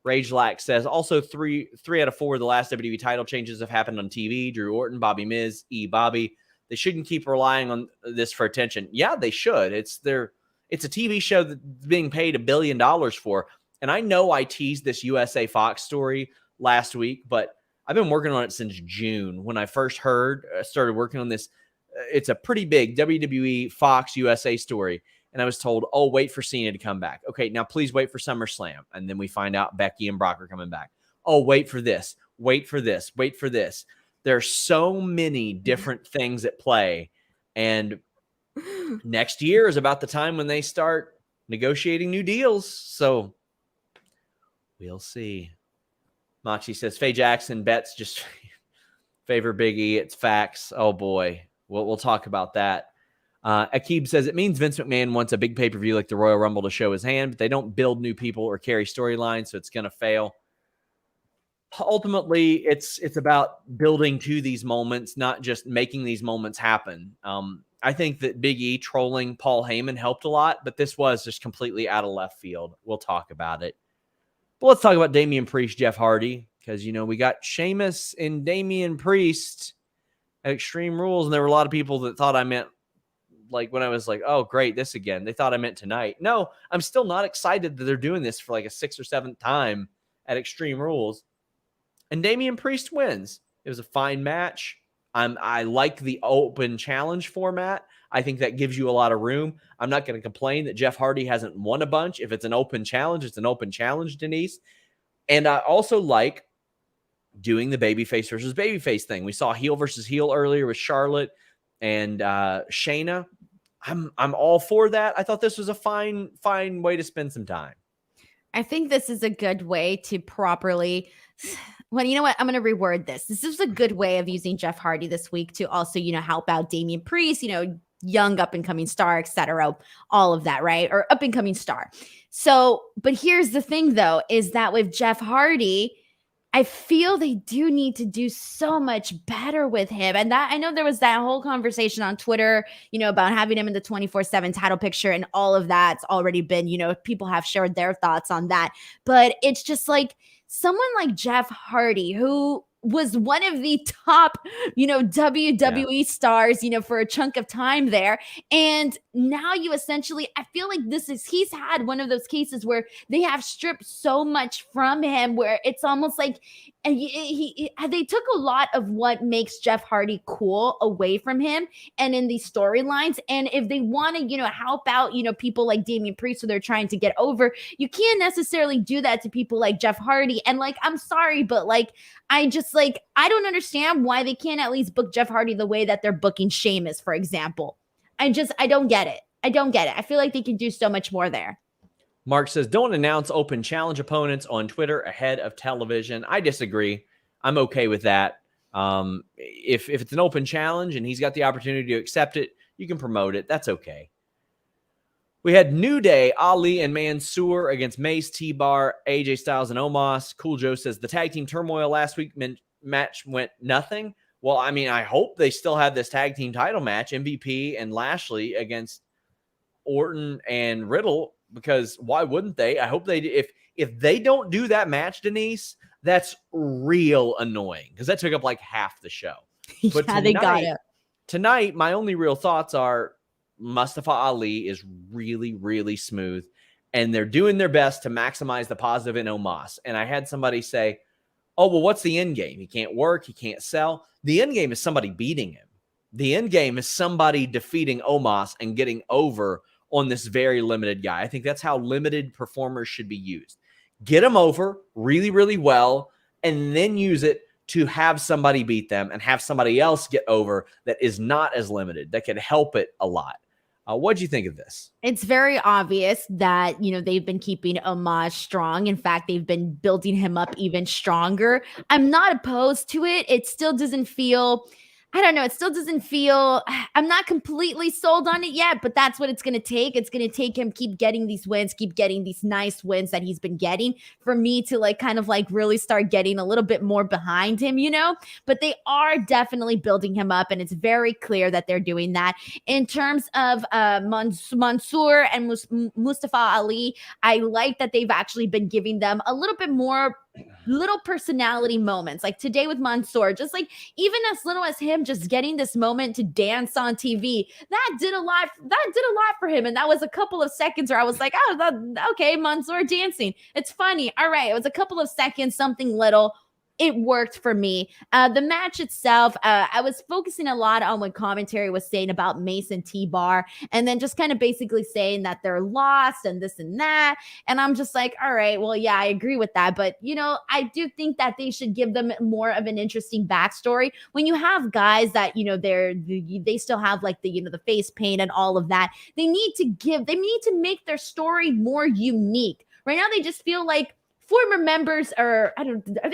Rage Lack says, also three out of 4 of the last WWE title changes have happened on TV. Drew Orton, Bobby Miz, Bobby. They shouldn't keep relying on this for attention. Yeah, they should. It's a TV show that's being paid $1 billion for. And I know I teased this USA Fox story last week, but I've been working on it since June when I first started working on this. It's a pretty big WWE Fox USA story. and I was told, oh, wait for Cena to come back. Okay, now please wait for SummerSlam. And then we find out Becky and Brock are coming back. Oh, wait for this. Wait for this. Wait for this. There's so many different things at play. And next year is about the time when they start negotiating new deals. So we'll see. Moxie says, Faye Jackson bets just favor Big E. It's facts. Oh, boy. We'll talk about that. Akib says, it means Vince McMahon wants a big pay-per-view like the Royal Rumble to show his hand, but they don't build new people or carry storylines, so it's going to fail. Ultimately, it's about building to these moments, not just making these moments happen. I think that Big E trolling Paul Heyman helped a lot, but this was just completely out of left field. We'll talk about it. But let's talk about Damian Priest, Jeff Hardy, because, we got Sheamus and Damian Priest at Extreme Rules, and there were a lot of people that thought I meant, like, when I was like, oh, great, this again. They thought I meant tonight. No, I'm still not excited that they're doing this for like a 6th or 7th time at Extreme Rules. And Damian Priest wins. It was a fine match. I like the open challenge format. I think that gives you a lot of room. I'm not going to complain that Jeff Hardy hasn't won a bunch. If it's an open challenge, it's an open challenge, Denise. And I also like doing the babyface versus babyface thing. We saw heel versus heel earlier with Charlotte and Shayna. I'm all for that. I thought this was a fine way to spend some time. I think this is a good way to properly. Well, you know what? I'm going to reword this. This is a good way of using Jeff Hardy this week to also, help out Damian Priest, young up and coming star, etc. All of that, right? Or up and coming star. So, but here's the thing though, is that with Jeff Hardy, I feel they do need to do so much better with him. And that I know there was that whole conversation on Twitter, about having him in the 24/7 title picture and all of that's already been, people have shared their thoughts on that. But it's just like someone like Jeff Hardy, who was one of the top, WWE stars, for a chunk of time there. And now you essentially, I feel like he's had one of those cases where they have stripped so much from him where it's almost like they took a lot of what makes Jeff Hardy cool away from him and in these storylines. And if they want to, help out, people like Damian Priest who they're trying to get over, you can't necessarily do that to people like Jeff Hardy. And I'm sorry, but I don't understand why they can't at least book Jeff Hardy the way that they're booking Sheamus, for example. I don't get it. I feel like they can do so much more there. Mark says, don't announce open challenge opponents on Twitter ahead of television. I disagree. I'm okay with that. If it's an open challenge and he's got the opportunity to accept it, you can promote it. That's okay. We had New Day, Ali and Mansoor against Mace, T-Bar, AJ Styles, and Omos. Cool Joe says, the tag team turmoil last week match went nothing. Well, I mean, I hope they still have this tag team title match, MVP and Lashley against Orton and Riddle, because why wouldn't they? I hope they do. If they don't do that match, Denise, that's real annoying because that took up like half the show. But they got it. Tonight, my only real thoughts are Mustafa Ali is really, really smooth, and they're doing their best to maximize the positive in Omos. And I had somebody say, oh, well, what's the end game? He can't work. He can't sell. The end game is somebody beating him. The end game is somebody defeating Omos and getting over on this very limited guy. I think that's how limited performers should be used. Get them over really, really well, and then use it to have somebody beat them and have somebody else get over that is not as limited, that could help it a lot. What do you think of this? It's very obvious that, they've been keeping Omos strong. In fact, they've been building him up even stronger. I'm not opposed to it. It still doesn't feel... I don't know. It still doesn't feel, I'm not completely sold on it yet, but that's what it's going to take. It's going to take him keep getting these wins, keep getting these nice wins that he's been getting for me to kind of really start getting a little bit more behind him, but they are definitely building him up. And it's very clear that they're doing that. In terms of Mansoor and Mustafa Ali, I like that they've actually been giving them a little bit more little personality moments, like today with Mansoor, just even as little as him just getting this moment to dance on TV, that did a lot for him. And that was a couple of seconds where I was like, oh, okay, Mansoor dancing, it's funny, all right. It was a couple of seconds, something little, it worked for me. The match itself, I was focusing a lot on what commentary was saying about Mason T-Bar, and then just kind of basically saying that they're lost and this and that. And I'm just like, all right, well, yeah, I agree with that. But, I do think that they should give them more of an interesting backstory. When you have guys that, they still have like the face paint and all of that, they need to make their story more unique. Right now, they just feel like former members are they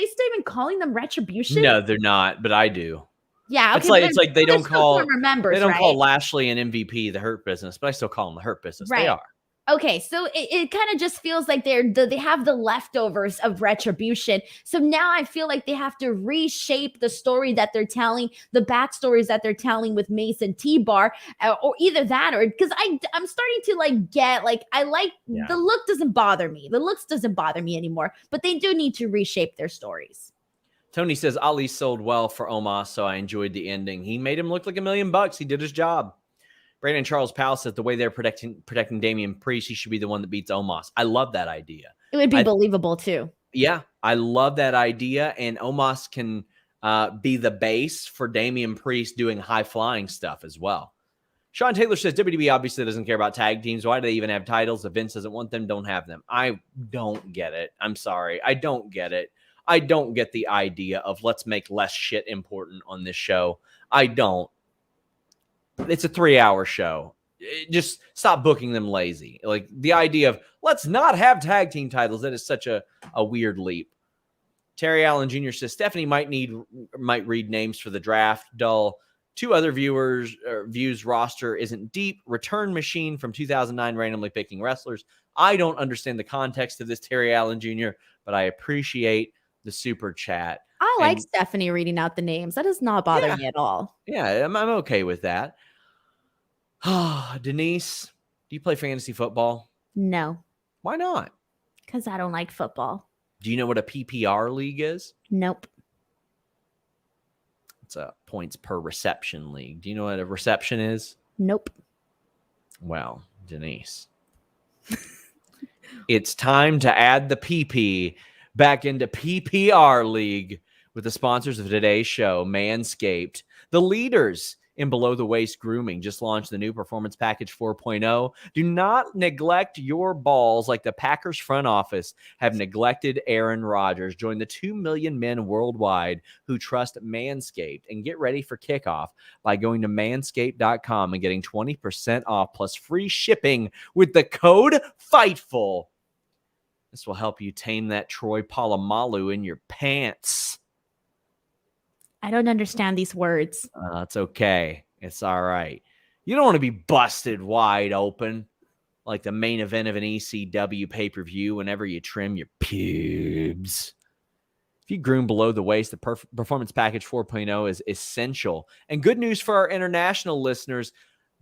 still even calling them Retribution? No, they're not, but I do. Yeah, okay. It's like they don't call former members, they don't right? call Lashley and MVP the Hurt Business, but I still call them the Hurt Business. Right. They are. Okay, so it kind of just feels like they have the leftovers of Retribution. So now I feel like they have to reshape the story that they're telling, the backstories that they're telling with Mason T-Bar, or either that, or because I'm starting to the look doesn't bother me. The looks doesn't bother me anymore, but they do need to reshape their stories. Tony says Ali sold well for Omos, so I enjoyed the ending. He made him look like $1 million. He did his job. Brandon Charles Powell says the way they're protecting Damian Priest, he should be the one that beats Omos. I love that idea. It would be believable too. Yeah, I love that idea. And Omos can be the base for Damian Priest doing high-flying stuff as well. Sean Taylor says WWE obviously doesn't care about tag teams. Why do they even have titles? If Vince doesn't want them, don't have them. I don't get it. I'm sorry. I don't get it. I don't get the idea of let's make less shit important on this show. I don't. It's a 3-hour show. Just stop booking them lazy. Like the idea of let's not have tag team titles. That is such a weird leap. Terry Allen Jr. says Stephanie might read names for the draft. Dull. 2 other views roster isn't deep. Return machine from 2009 randomly picking wrestlers. I don't understand the context of this, Terry Allen Jr., but I appreciate the super chat. I like Stephanie reading out the names. That does not bother me at all. Yeah, I'm okay with that. Denise, do you play fantasy football? No. Why not? Because I don't like football. Do you know what a PPR league is? Nope. It's a points per reception league. Do you know what a reception is? Nope. Well, Denise, it's time to add the PP back into PPR league with the sponsors of today's show, Manscaped. The leaders in below-the-waist grooming just launched the new Performance Package 4.0. Do not neglect your balls like the Packers front office have neglected Aaron Rodgers. Join the 2 million men worldwide who trust Manscaped and get ready for kickoff by going to manscaped.com and getting 20% off plus free shipping with the code FIGHTFUL. This will help you tame that Troy Polamalu in your pants. I don't understand these words. It's okay. It's all right. You don't want to be busted wide open like the main event of an ECW pay-per-view whenever you trim your pubes. If you groom below the waist, the Performance Package 4.0 is essential. And good news for our international listeners,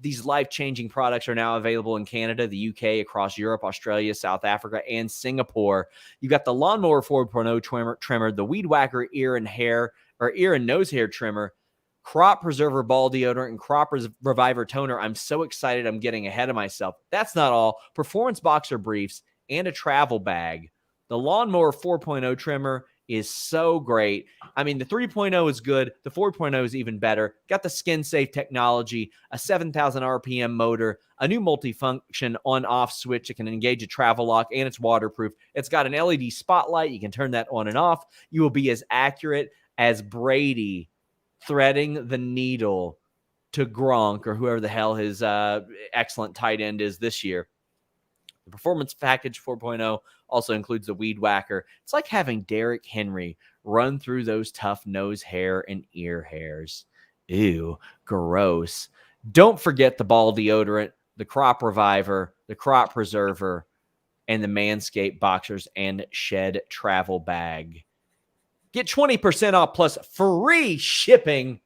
these life-changing products are now available in Canada, the UK, across Europe, Australia, South Africa, and Singapore. You got the Lawnmower 4.0 trimmer, the Weed Whacker ear and nose hair trimmer, Crop Preserver ball deodorant, and Crop Reviver toner. I'm so excited I'm getting ahead of myself. That's not all. Performance boxer briefs and a travel bag. The Lawnmower 4.0 trimmer is so great. I mean, the 3.0 is good. The 4.0 is even better. Got the skin-safe technology, a 7,000 RPM motor, a new multifunction on-off switch. It can engage a travel lock, and it's waterproof. It's got an LED spotlight. You can turn that on and off. You will be as accurate as Brady threading the needle to Gronk or whoever the hell his excellent tight end is this year. The Performance Package 4.0 also includes the Weed Whacker. It's like having Derrick Henry run through those tough nose hair and ear hairs. Ew, gross. Don't forget the ball deodorant, the Crop Reviver, the Crop Preserver, and the Manscaped Boxers and Shed Travel Bag. Get 20% off plus free shipping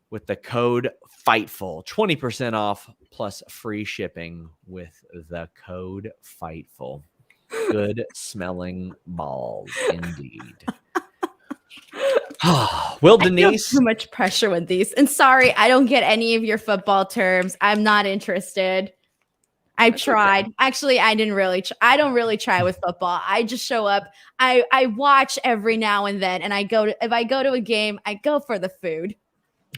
with the code FIGHTFUL. 20% off plus free shipping with the code FIGHTFUL. Good smelling balls indeed. Well, Denise, I feel too much pressure with these. And sorry, I don't get any of your football terms. I'm not interested. I That's tried. okay. Actually, I didn't really. I don't really try with football. I just show up. I watch every now and then, and if I go to a game, I go for the food.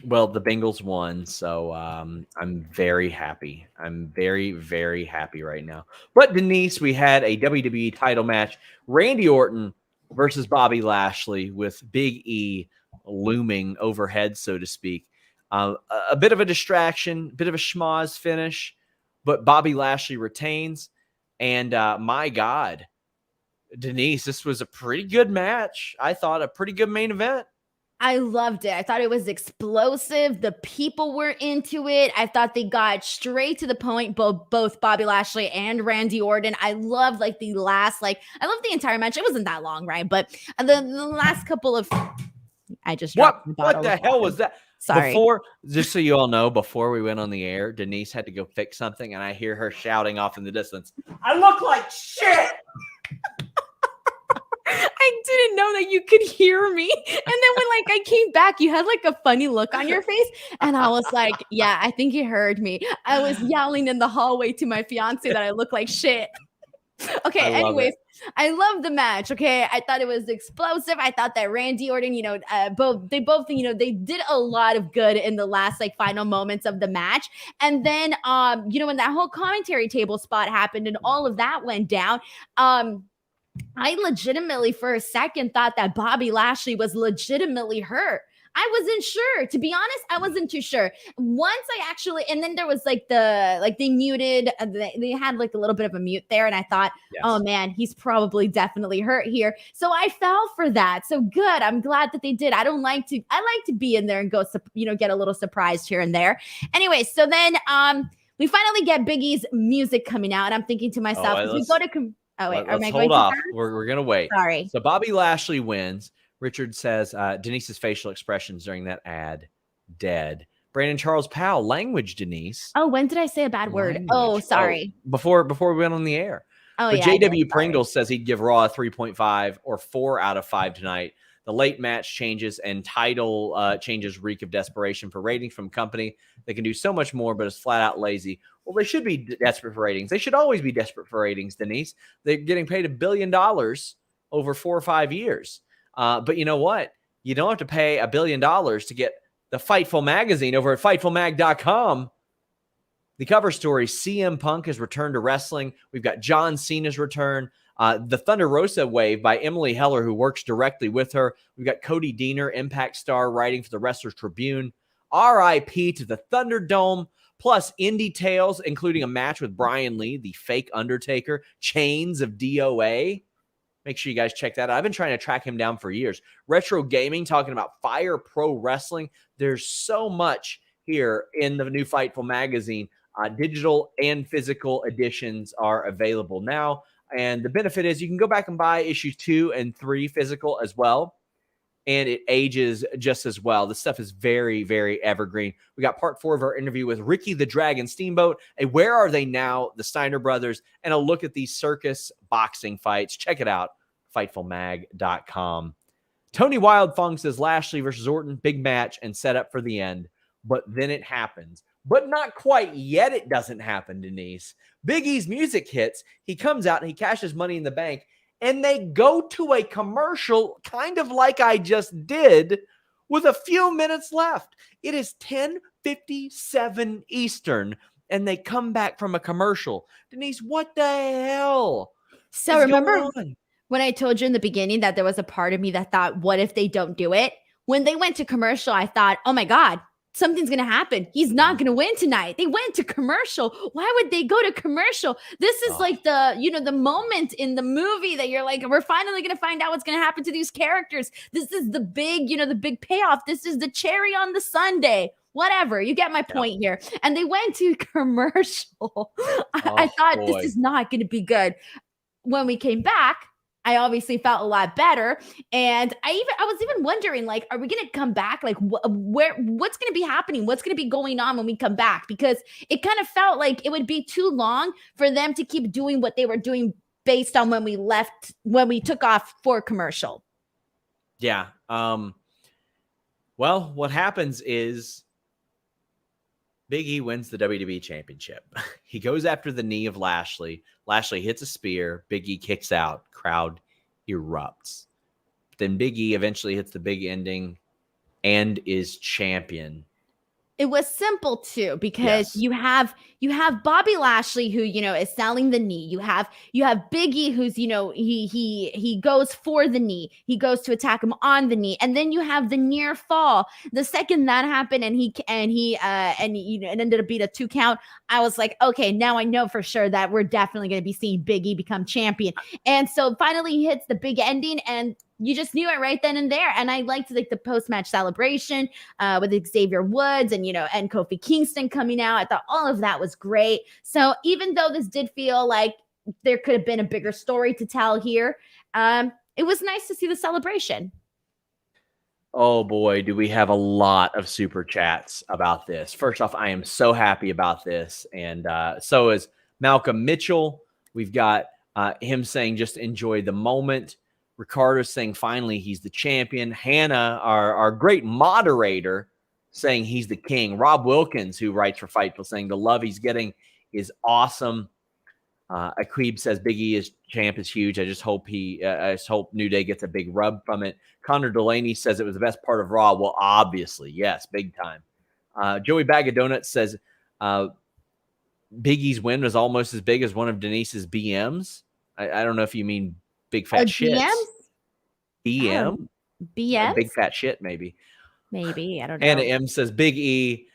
Well, the Bengals won, so I'm very happy. I'm very, very happy right now. But Denise, we had a WWE title match: Randy Orton versus Bobby Lashley, with Big E looming overhead, so to speak. A bit of a distraction, bit of a schmoz finish, but Bobby Lashley retains. And my God, Denise, this was a pretty good match. I thought a pretty good main event. I loved it. I thought it was explosive. The people were into it. I thought they got straight to the point, both Bobby Lashley and Randy Orton. I loved like the last, I love the entire match. It wasn't that long, right? But the last couple of, I just dropped the What bottle the of hell water. was that? Sorry. Before, just so you all know, before we went on the air, Denise had to go fix something, and I hear her shouting off in the distance, "I look like shit!" I didn't know that you could hear me. And then when I came back, you had a funny look on your face. And I was like, yeah, I think you heard me. I was yelling in the hallway to my fiance that I look like shit. Okay, I love anyways, it. I love the match. Okay, I thought it was explosive. I thought that Randy Orton, they both, they did a lot of good in the last final moments of the match. And then, when that whole commentary table spot happened and all of that went down, I legitimately, for a second, thought that Bobby Lashley was legitimately hurt. I wasn't sure. To be honest, I wasn't too sure. Once I actually, and then there was they muted, they had a little bit of a mute there. And I thought, oh man, he's probably definitely hurt here. So I fell for that. So good. I'm glad that they did. I like to be in there and go, get a little surprised here and there. Anyway, so then we finally get Big E's music coming out. And I'm thinking to myself, as we go to, oh wait, let's hold off. We're gonna wait. Sorry. So Bobby Lashley wins. Richard says Denise's facial expressions during that ad, dead. Brandon Charles Powell, language, Denise. Oh, when did I say a bad word? Oh, sorry. Before we went on the air. Oh, but yeah. JW Pringle says he'd give Raw a 3.5 or 4 out of 5 tonight. The late match changes and title changes reek of desperation for ratings from company. They can do so much more, but it's flat out lazy. Well, they should be desperate for ratings. They should always be desperate for ratings, Denise. They're getting paid $1 billion over 4 or 5 years. But you know what? You don't have to pay $1 billion to get the Fightful magazine over at FightfulMag.com. The cover story, CM Punk has returned to wrestling. We've got John Cena's return. The Thunder Rosa Wave by Emily Heller, who works directly with her. We've got Cody Deaner, Impact star, writing for the Wrestlers Tribune. R.I.P. to the Thunderdome, plus indie tales, including a match with Brian Lee, the fake Undertaker, Chains of DOA. Make sure you guys check that out. I've been trying to track him down for years. Retro Gaming, talking about Fire Pro Wrestling. There's so much here in the new Fightful magazine. Digital and physical editions are available now. And the benefit is you can go back and buy issues 2 and 3 physical as well. And it ages just as well. This stuff is very, very evergreen. We got part 4 of our interview with Ricky the Dragon Steamboat, a Where Are They Now, the Steiner brothers, and a look at these circus boxing fights. Check it out, FightfulMag.com. Tony Wildfung says Lashley versus Orton, big match and set up for the end. But then it happens. But not quite yet it doesn't happen, Denise. Big E's music hits. He comes out and he cashes Money in the Bank. And they go to a commercial, kind of like I just did, with a few minutes left. It is 10:57 Eastern, and they come back from a commercial. Denise, what the hell? So remember when I told you in the beginning that there was a part of me that thought, what if they don't do it? When they went to commercial, I thought, oh my God, something's going to happen. He's not going to win tonight. They went to commercial. Why would they go to commercial? This is the moment in the movie that you're like, we're finally going to find out what's going to happen to these characters. This is the big, the big payoff. This is the cherry on the sundae. Whatever. You get my point here. And they went to commercial. I thought this is not going to be good. When we came back, I obviously felt a lot better. And I was even wondering, are we going to come back? What's going to be happening? What's going to be going on when we come back? Because it kind of felt like it would be too long for them to keep doing what they were doing based on when we took off for commercial. Yeah. Well, what happens is Big E wins the WWE Championship. He goes after the knee of Lashley. Lashley hits a spear. Big E kicks out. Crowd erupts. Then Big E eventually hits the big ending and is champion. It was simple too, because Yes. you have Bobby Lashley, who, you know, is selling the knee. You have Big E, who's, you know, he goes for the knee. He goes to attack him on the knee, and then you have the near fall. The second that happened, and he you know, it ended up being a 2 count. I was like, okay, now I know for sure that we're definitely going to be seeing Big E become champion. And so finally he hits the big ending, and you just knew it right then and there. And I liked like the post-match celebration with Xavier Woods and, you know, and Kofi Kingston coming out. I thought all of that was great. So even though this did feel like there could have been a bigger story to tell here, it was nice to see the celebration. Oh boy, do we have a lot of super chats about this. First off, I am so happy about this. And so is Malcolm Mitchell. We've got him saying just enjoy the moment. Ricardo saying finally he's the champion. Hannah, our great moderator, saying he's the king. Rob Wilkins, who writes for Fightful, saying the love he's getting is awesome. Aqib says Big E is champ is huge. I just hope New Day gets a big rub from it. Connor Delaney says it was the best part of Raw. Well, obviously, yes, big time. Joey Bag of Donuts says Big E's win was almost as big as one of Denise's BMs. I don't know if you mean big fat shits. BM? BM? Big fat shit, maybe. Maybe. I don't know. Anna M says Big E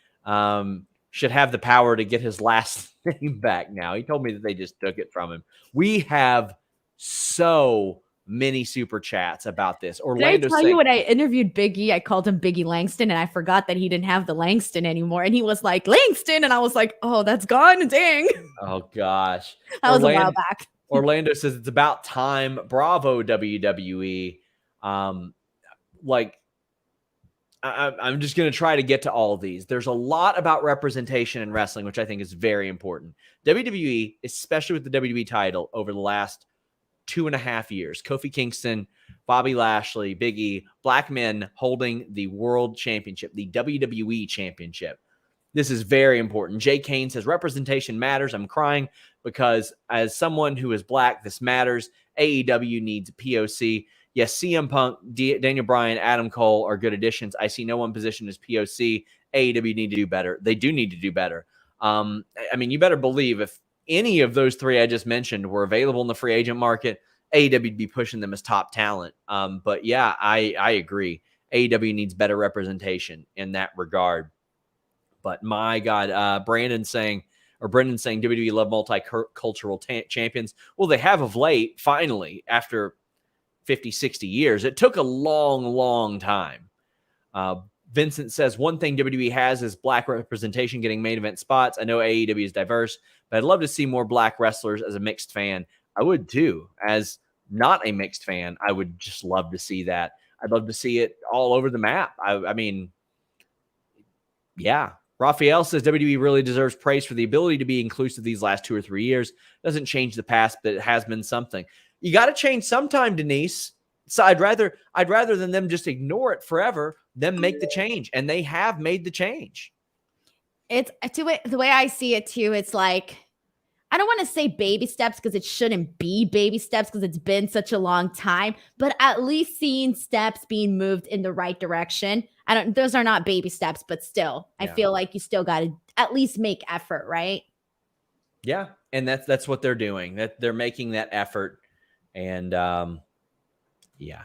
should have the power to get his last name back now. He told me that they just took it from him. We have so many super chats about this. Orlando, did I tell you when I interviewed Big E, I called him Biggie Langston, and I forgot that he didn't have the Langston anymore. And he was like, Langston. And I was like, oh, that's gone. Dang. Oh, gosh. That was a while back. Orlando says it's about time. Bravo, WWE. I'm just going to try to get to all of these. There's a lot about representation in wrestling, which I think is very important. WWE, especially with the WWE title over the last 2.5 years, Kofi Kingston, Bobby Lashley, Big E, black men holding the world championship, the WWE championship. This is very important. Jay Kane says representation matters. I'm crying because as someone who is black, this matters. AEW needs POC. Yes, CM Punk, Daniel Bryan, Adam Cole are good additions. I see no one positioned as POC. AEW need to do better. They do need to do better. I mean, you better believe if any of those three I just mentioned were available in the free agent market, AEW would be pushing them as top talent. But yeah, I agree. AEW needs better representation in that regard. But my God, Brendan saying WWE love multicultural champions. Well, they have of late, finally, after 50, 60 years. It took a long, long time. Vincent says one thing WWE has is black representation getting main event spots. I know AEW is diverse, but I'd love to see more black wrestlers as a mixed fan. I would too. As not a mixed fan, I would just love to see that. I'd love to see it all over the map. I mean, yeah. Raphael says WWE really deserves praise for the ability to be inclusive these last 2 or 3 years. Doesn't change the past, but it has been something. You got to change sometime, Denise. So I'd rather than them just ignore it forever, them make the change. And they have made the change. It's the way I see it too. It's like, I don't want to say baby steps because it shouldn't be baby steps because it's been such a long time, but at least seeing steps being moved in the right direction. Those are not baby steps, but still, yeah. I feel like you still got to at least make effort, right? Yeah. And that's what they're doing. That they're making that effort. And yeah.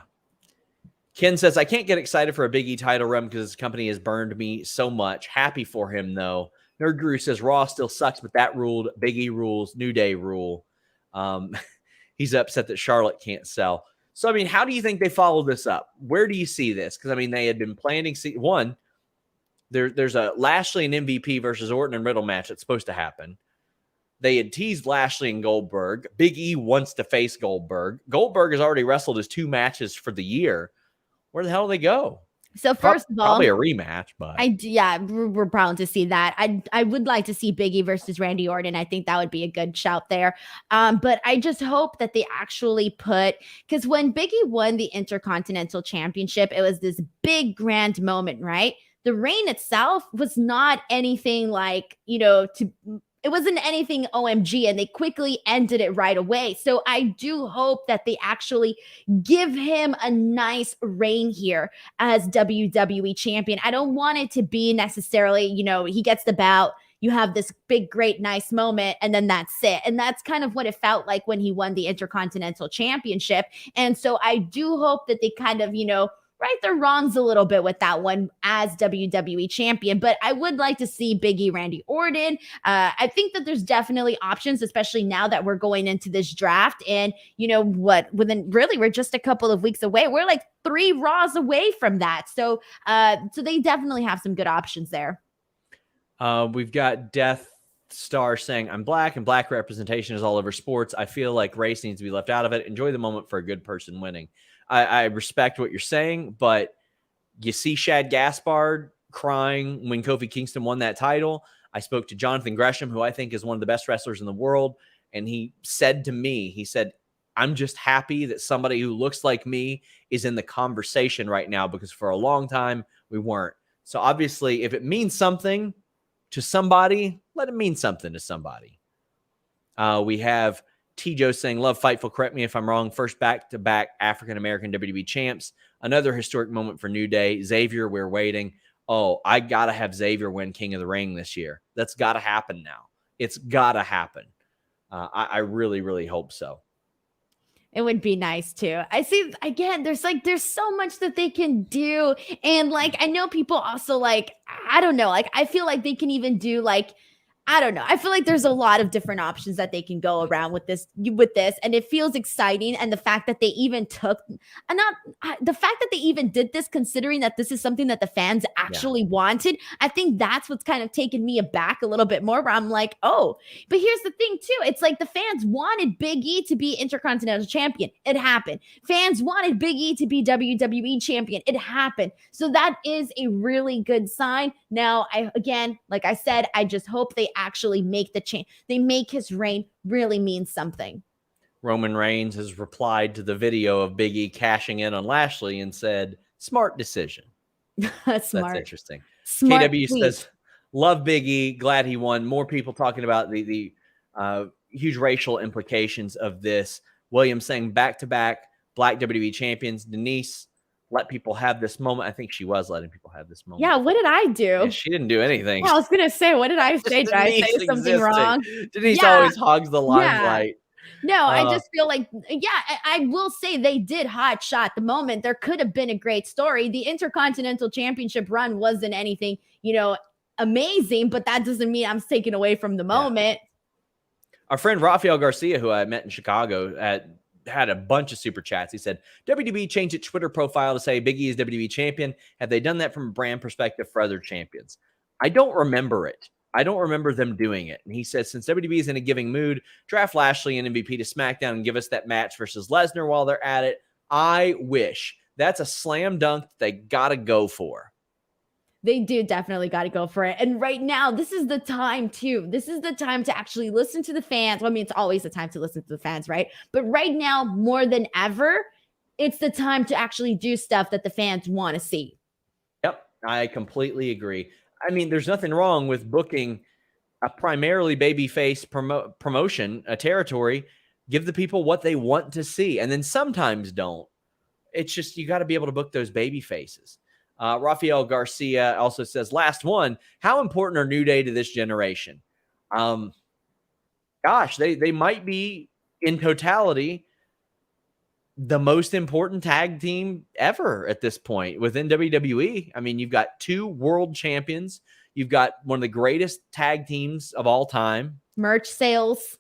Ken says, I can't get excited for a Big E title run because his company has burned me so much. Happy for him, though. Nerd Guru says, Raw still sucks, but that ruled. Big E rules. New Day rule. He's upset that Charlotte can't sell. So, I mean, how do you think they follow this up? Where do you see this? Because, I mean, they had been planning. One, there's a Lashley and MVP versus Orton and Riddle match that's supposed to happen. They had teased Lashley and Goldberg. Big E wants to face Goldberg. Goldberg has already wrestled his 2 matches for the year. Where the hell do they go? So first of all, probably a rematch, but we're proud to see that. I would like to see Big E versus Randy Orton. I think that would be a good shout there. But I just hope that they actually because when Big E won the Intercontinental Championship, it was this big grand moment, right? the reign itself was not anything like, it wasn't anything OMG, and they quickly ended it right away. So I do hope that they actually give him a nice reign here as WWE champion. I don't want it to be necessarily, he gets the belt, you have this big, great, nice moment, and then that's it. And that's kind of what it felt like when he won the Intercontinental Championship. And so I do hope that they kind of, right their wrongs a little bit with that one as WWE champion. But I would like to see Big E, Randy Orton. I think that there's definitely options, especially now that we're going into this draft. And we're just a couple of weeks away. We're like 3 Raws away from that. So they definitely have some good options there. We've got Death Star saying, I'm black and black representation is all over sports. I feel like race needs to be left out of it. Enjoy the moment for a good person winning. I respect what you're saying, but you see Shad Gaspard crying when Kofi Kingston won that title. I spoke to Jonathan Gresham, who I think is one of the best wrestlers in the world. And he said to me, I'm just happy that somebody who looks like me is in the conversation right now, because for a long time we weren't. So obviously, if it means something to somebody, let it mean something to somebody. We have T-Joe saying, love Fightful. Correct me if I'm wrong. First back-to-back African-American WWE champs. Another historic moment for New Day. Xavier, we're waiting. Oh, I got to have Xavier win King of the Ring this year. That's got to happen now. It's got to happen. I really, really hope so. It would be nice too. I see, again, there's so much that they can do. And I know people also I don't know, I feel like they can even do I don't know. I feel like there's a lot of different options that they can go around with this, and it feels exciting. And the fact that they even did this, considering that this is something that the fans actually wanted, I think that's what's kind of taken me aback a little bit more. Where I'm like, oh, but here's the thing too. It's like the fans wanted Big E to be Intercontinental Champion. It happened. Fans wanted Big E to be WWE Champion. It happened. So that is a really good sign. Now, like I said, I just hope they actually make the change. They make his reign really mean something. Roman Reigns has replied to the video of Big E cashing in on Lashley and said, smart decision. That's interesting. Smart KW says, love Big E. Glad he won. More people talking about the huge racial implications of this. William saying back-to-back black WWE champions. Denise, let people have this moment. I think she was letting people have this moment. Yeah, what did I do? Yeah, she didn't do anything. Yeah, I was going to say, what did I say? Did I say something wrong? Denise always hogs the limelight. No, I just feel like, I will say they did hot shot the moment. There could have been a great story. The Intercontinental Championship run wasn't anything, amazing, but that doesn't mean I'm taking away from the moment. Our friend Rafael Garcia, who I met in Chicago, had a bunch of super chats. He said, WWE changed its Twitter profile to say Big E is WWE champion. Have they done that from a brand perspective for other champions? I don't remember it. I don't remember them doing it. And he says, since WWE is in a giving mood, draft Lashley and MVP to SmackDown and give us that match versus Lesnar while they're at it. I wish. That's a slam dunk they got to go for. They do definitely got to go for it. And right now, this is the time too. This is the time to actually listen to the fans. Well, I mean, it's always the time to listen to the fans, right? But right now, more than ever, it's the time to actually do stuff that the fans want to see. Yep, I completely agree. I mean, there's nothing wrong with booking a primarily babyface promotion, a territory. Give the people what they want to see. And then sometimes don't. It's just, you got to be able to book those baby faces. Rafael Garcia also says, last one, how important are New Day to this generation? Gosh, they might be in totality the most important tag team ever at this point within WWE. I mean, you've got 2 world champions. You've got one of the greatest tag teams of all time. Merch sales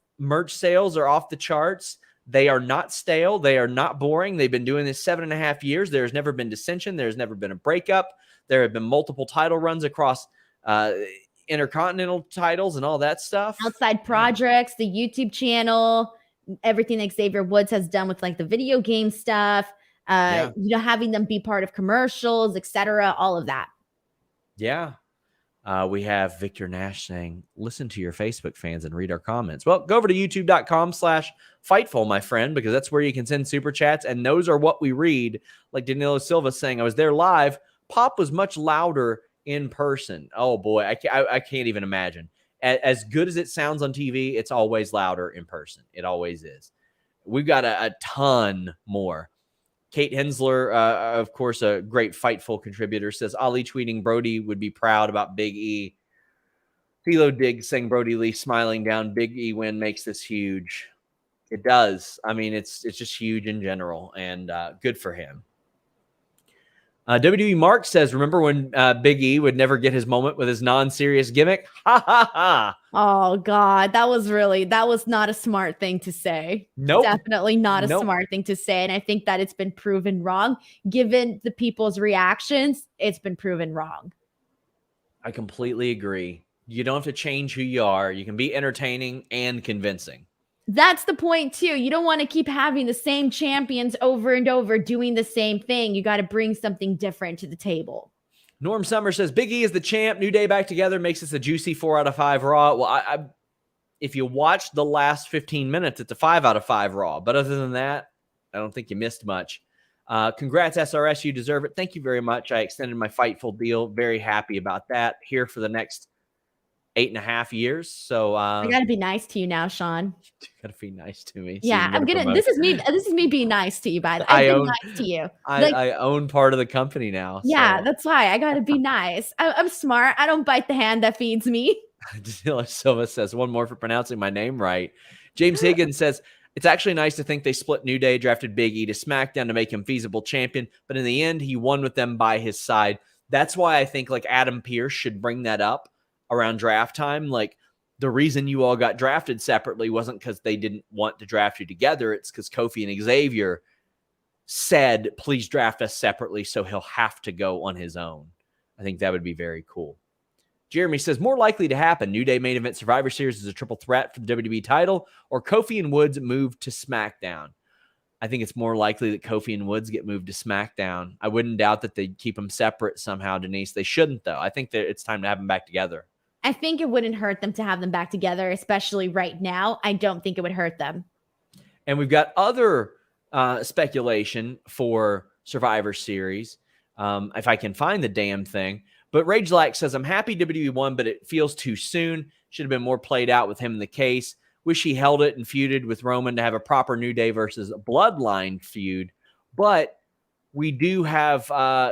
are off the charts. They are not stale. They are not boring. They've been doing this 7.5 years. There's never been dissension. There's never been a breakup. There have been multiple title runs across intercontinental titles and all that stuff. Outside projects, the YouTube channel, everything that Xavier Woods has done with the video game stuff, having them be part of commercials, etc., all of that. Yeah. We have Victor Nash saying, listen to your Facebook fans and read our comments. Well, go over to youtube.com/Fightful, my friend, because that's where you can send super chats. And those are what we read. Like Danilo Silva saying, I was there live. Pop was much louder in person. Oh boy, I can't even imagine. As good as it sounds on TV, it's always louder in person. It always is. We've got a ton more. Kate Hensler, of course, a great Fightful contributor, says Ali tweeting Brody would be proud about Big E. Philo Diggs saying Brody Lee smiling down. Big E win makes this huge. It does. I mean, it's just huge in general, and good for him. WWE Mark says, remember when Big E would never get his moment with his non-serious gimmick? Ha ha ha. Oh God, that was not a smart thing to say. Nope. Definitely not a smart thing to say. And I think that it's been proven wrong. Given the people's reactions, it's been proven wrong. I completely agree. You don't have to change who you are. You can be entertaining and convincing. That's the point too. You don't want to keep having the same champions over and over doing the same thing. You got to bring something different to the table. Norm Summer says Big E is the champ. New Day back together makes this a juicy 4 out of 5 Raw. Well, if you watch the last 15 minutes, it's a 5 out of 5 Raw. But other than that, I don't think you missed much. Congrats, SRS. You deserve it. Thank you very much. I extended my Fightful deal. Very happy about that. Here for the next 8.5 years. So I gotta be nice to you now, Sean. You gotta be nice to me. Yeah, I'm gonna. This is me being nice to you. By the way, I've been nice to you. I own part of the company now. Yeah, so. That's why I gotta be nice. I'm smart. I don't bite the hand that feeds me. Danilo Silva says one more for pronouncing my name right. James Higgins says it's actually nice to think they split New Day, drafted Big E to SmackDown to make him feasible champion, but in the end, he won with them by his side. That's why I think like Adam Pearce should bring that up around draft time. Like the reason you all got drafted separately wasn't because they didn't want to draft you together. It's because Kofi and Xavier said, please draft us separately. So he'll have to go on his own. I think that would be very cool. Jeremy says more likely to happen. New Day main event Survivor Series is a triple threat for the WWE title, or Kofi and Woods move to SmackDown. I think it's more likely that Kofi and Woods get moved to SmackDown. I wouldn't doubt that they'd keep them separate somehow, Denise. They shouldn't, though. I think that it's time to have them back together. I think it wouldn't hurt them to have them back together, especially right now. I don't think it would hurt them. And we've got other speculation for Survivor Series, if I can find the damn thing. But Rage Lack says, I'm happy WWE won, but it feels too soon. Should have been more played out with him in the case. Wish he held it and feuded with Roman to have a proper New Day versus Bloodline feud. But we do have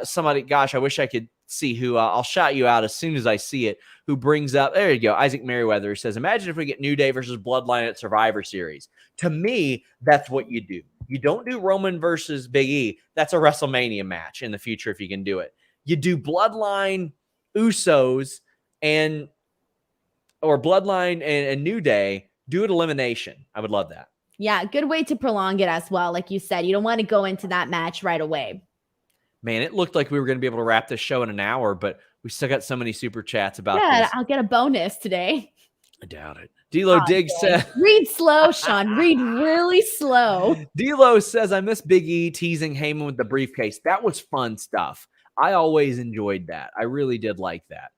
somebody, gosh, I wish I could see who, I'll shout you out as soon as I see it, who brings up, there you go, Isaac Merriweather says, imagine if we get New Day versus Bloodline at Survivor Series. To me, that's what you do. You don't do Roman versus Big E. That's a WrestleMania match in the future if you can do it. You do Bloodline, Usos, or Bloodline and New Day. Do it elimination. I would love that. Yeah, good way to prolong it as well. Like you said, you don't want to go into that match right away. Man, it looked like we were going to be able to wrap this show in an hour, but we still got so many super chats about this. I'll get a bonus today. I doubt it. D'Lo Diggs says, read slow, Sean. Read really slow. D'Lo says, I miss Big E teasing Heyman with the briefcase. That was fun stuff. I always enjoyed that. I really did like that.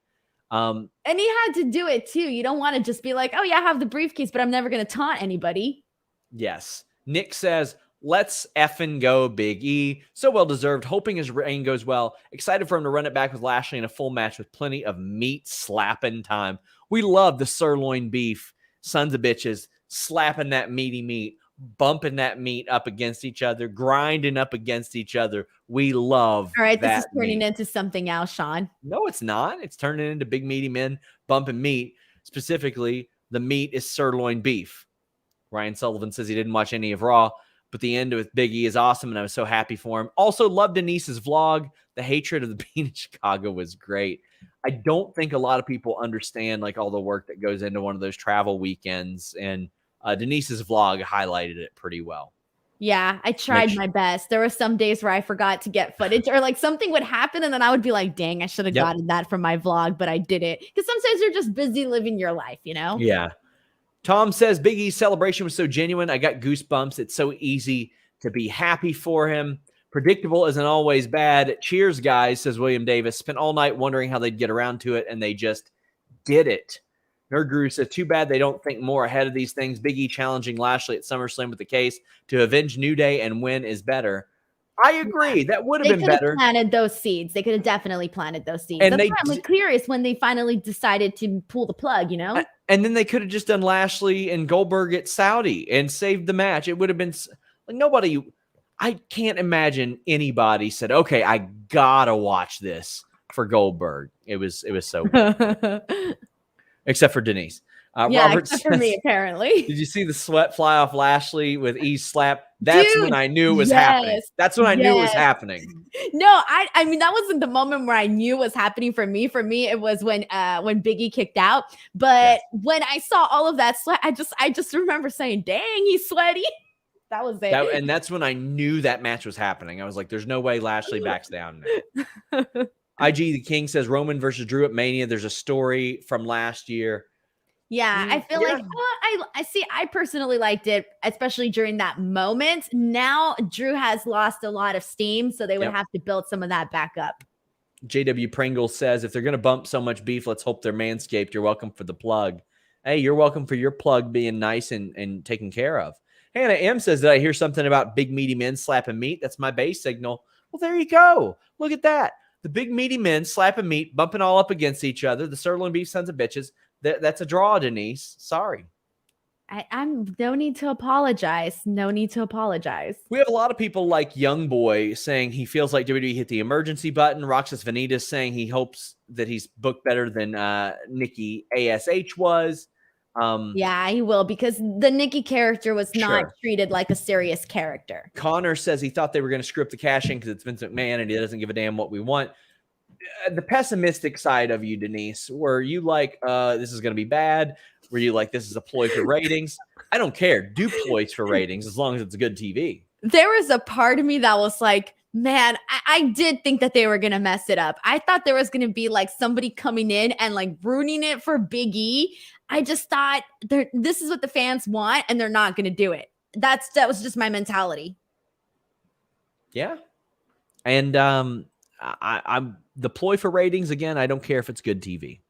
And he had to do it too. You don't want to just be like, oh yeah, I have the briefcase, but I'm never going to taunt anybody. Yes. Nick says, let's effing go Big E. So well deserved. Hoping his reign goes well. Excited for him to run it back with Lashley in a full match with plenty of meat slapping time. We love the sirloin beef. Sons of bitches slapping that meaty meat, bumping that meat up against each other, grinding up against each other. We love All right, that this is turning into something else, Sean. No, it's not. It's turning into big meaty men bumping meat. Specifically, the meat is sirloin beef. Ryan Sullivan says he didn't watch any of Raw, but the end with Big E is awesome, and I was so happy for him. Also, loved Denise's vlog. The hatred of the bean in Chicago was great. I don't think a lot of people understand like all the work that goes into one of those travel weekends, and Denise's vlog highlighted it pretty well. Yeah, I tried my best. There were some days where I forgot to get footage or like something would happen and then I would be like, dang, I should have gotten that from my vlog, but I did it. Because sometimes you're just busy living your life, you know? Yeah. Tom says Big E's celebration was so genuine. I got goosebumps. It's so easy to be happy for him. Predictable isn't always bad. Cheers, guys, says William Davis. Spent all night wondering how they'd get around to it, and they just did it. Nerd Guru said, too bad they don't think more ahead of these things. Big E challenging Lashley at SummerSlam with the case to avenge New Day and win is better. I agree. That would have They been could have better. planted those seeds. They could have definitely planted those seeds. And That's they why I'm curious when they finally decided to pull the plug, you know? And then they could have just done Lashley and Goldberg at Saudi and saved the match. It would have been like nobody. I can't imagine anybody said, "Okay, I gotta watch this for Goldberg." It was so weird. Except for Denise. Yeah, Robert except says, for me, apparently. "Did you see the sweat fly off Lashley with E's slap? That's Dude, when I knew it was happening. That's when I knew it was happening." No, I mean that wasn't the moment where I knew it was happening for me. For me, it was when Biggie kicked out. But when I saw all of that sweat, I just remember saying, "Dang, he's sweaty." That was it. And that's when I knew that match was happening. I was like, "There's no way Lashley backs down now." IG the King says Roman versus Drew at Mania. There's a story from last year. Yeah, I feel like I see. I personally liked it, especially during that moment. Now Drew has lost a lot of steam, so they would have to build some of that back up. JW Pringle says, if they're going to bump so much beef, let's hope they're manscaped. You're welcome for the plug. Hey, you're welcome for your plug being nice and taken care of. Hannah M says, did I hear something about big meaty men slapping meat? That's my base signal. Well, there you go. Look at that. The big meaty men slapping meat, bumping all up against each other. The sirloin beef sons of bitches. That's a draw, Denise. Sorry. I'm no need to apologize. No need to apologize. We have a lot of people like Young Boy saying he feels like WWE hit the emergency button. Roxas Vanitas saying he hopes that he's booked better than Nikki ASH was. Yeah, he will, because the Nikki character was not treated like a serious character. Connor says he thought they were going to script the cash in because it's Vince McMahon and he doesn't give a damn what we want. The pessimistic side of you, Denise, were you like, this is going to be bad? Were you like, this is a ploy for ratings? I don't care. Do ploys for ratings as long as it's good TV. There was a part of me that was like, man, I did think that they were going to mess it up. I thought there was going to be like somebody coming in and like ruining it for Big E. I just thought this is what the fans want and they're not going to do it. That was just my mentality. Yeah. And I'm the ploy for ratings again. I don't care if it's good TV.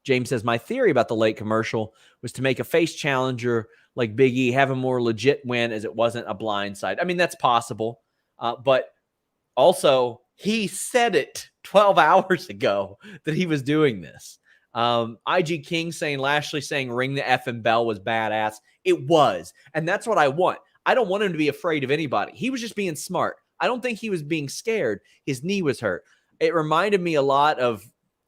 James says, my theory about the late commercial was to make a face challenger like Big E have a more legit win as it wasn't a blindside. I mean, that's possible. But also, he said it 12 hours ago that he was doing this. IG King saying Lashley saying ring the effing bell was badass. It was. And that's what I want. I don't want him to be afraid of anybody. He was just being smart. I don't think he was being scared. His knee was hurt. It reminded me a lot of,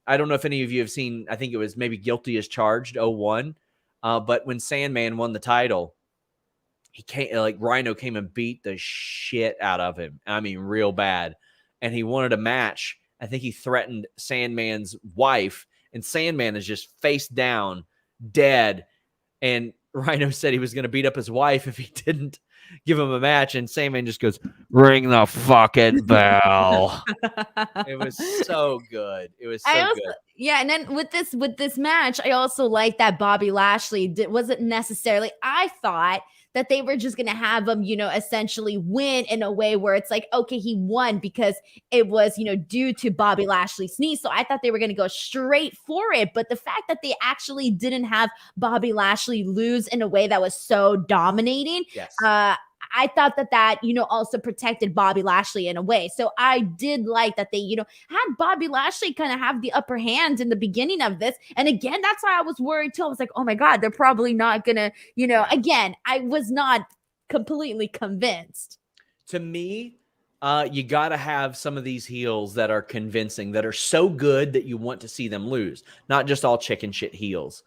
I don't know if any of you have seen, I think it was maybe Guilty as Charged 01. But when Sandman won the title, he came, like Rhino came and beat the shit out of him. I mean, real bad. And he wanted a match. I think he threatened Sandman's wife, and Sandman is just face down, dead. And Rhino said he was going to beat up his wife if he didn't give him a match. And Sandman just goes, ring the fucking bell. It was so good. It was so good. Yeah, and then with this match, I also like that Bobby Lashley wasn't necessarily, I thought that they were just going to have him, essentially win in a way where it's like, okay, he won because it was, due to Bobby Lashley's knee. So I thought they were going to go straight for it. But the fact that they actually didn't have Bobby Lashley lose in a way that was so dominating, I thought that, also protected Bobby Lashley in a way. So I did like that they, had Bobby Lashley kind of have the upper hand in the beginning of this. And again, that's why I was worried too. I was like, oh my God, they're probably not going to, again, I was not completely convinced. To me, you got to have some of these heels that are convincing, that are so good that you want to see them lose, not just all chicken shit heels.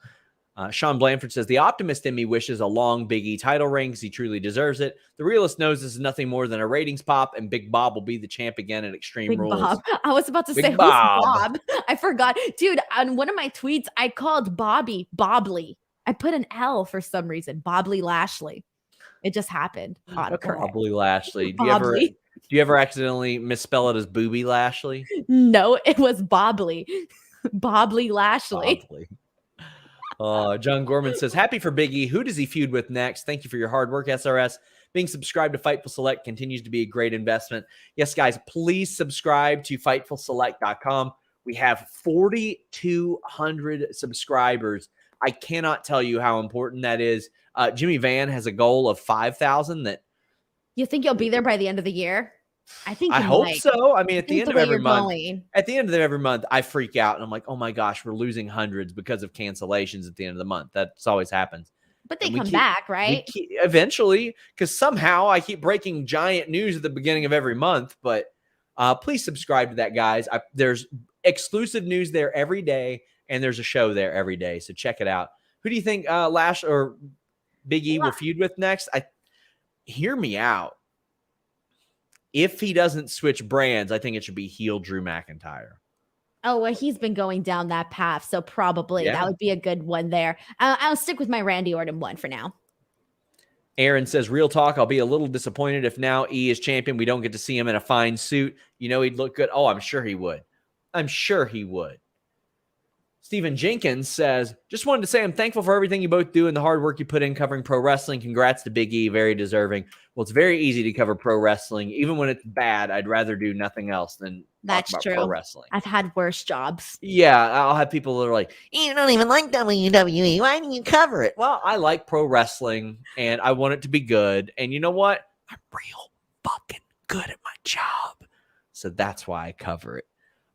Sean Blanford says, the optimist in me wishes a long Big E title reign because he truly deserves it. The realist knows this is nothing more than a ratings pop, and Big Bob will be the champ again at Extreme Big Rules. Bob. I was about to say, who's Bob? I forgot. Dude, on one of my tweets, I called Bobby Bobley. I put an L for some reason. Bobley Lashley. It just happened. Bobley Lashley. Do Bobley. you ever accidentally misspell it as Booby Lashley? No, it was Bobley. Bobley Lashley. Bobley. John Gorman says, happy for Big E. Who does he feud with next? Thank you for your hard work, SRS. Being subscribed to Fightful Select continues to be a great investment. Yes, guys, please subscribe to FightfulSelect.com. We have 4,200 subscribers. I cannot tell you how important that is. Jimmy Van has a goal of 5,000. That you think you'll be there by the end of the year? I think I you hope might. so. I mean, I at the think end the of way every you're month, going. I freak out and I'm like, oh my gosh, we're losing hundreds because of cancellations at the end of the month. That's always happens. But they And we come keep, back, right? eventually, because somehow I keep breaking giant news at the beginning of every month. But please subscribe to that, guys. There's exclusive news there every day, and there's a show there every day. So check it out. Who do you think Lash or Big E will feud with next? Hear me out. If he doesn't switch brands, I think it should be heel Drew McIntyre. Oh, well, he's been going down that path, so probably that would be a good one there. I'll stick with my Randy Orton one for now. Aaron says, real talk, I'll be a little disappointed if now E is champion. We don't get to see him in a fine suit. You know, he'd look good. Oh, I'm sure he would. Stephen Jenkins says, just wanted to say I'm thankful for everything you both do and the hard work you put in covering pro wrestling. Congrats to Big E. Very deserving. Well, it's very easy to cover pro wrestling. Even when it's bad, I'd rather do nothing else than That's talk about true. pro wrestling. I've had worse jobs. Yeah, I'll have people that are like, you don't even like WWE. Why do you cover it? Well, I like pro wrestling and I want it to be good. And you know what? I'm real fucking good at my job. So that's why I cover it.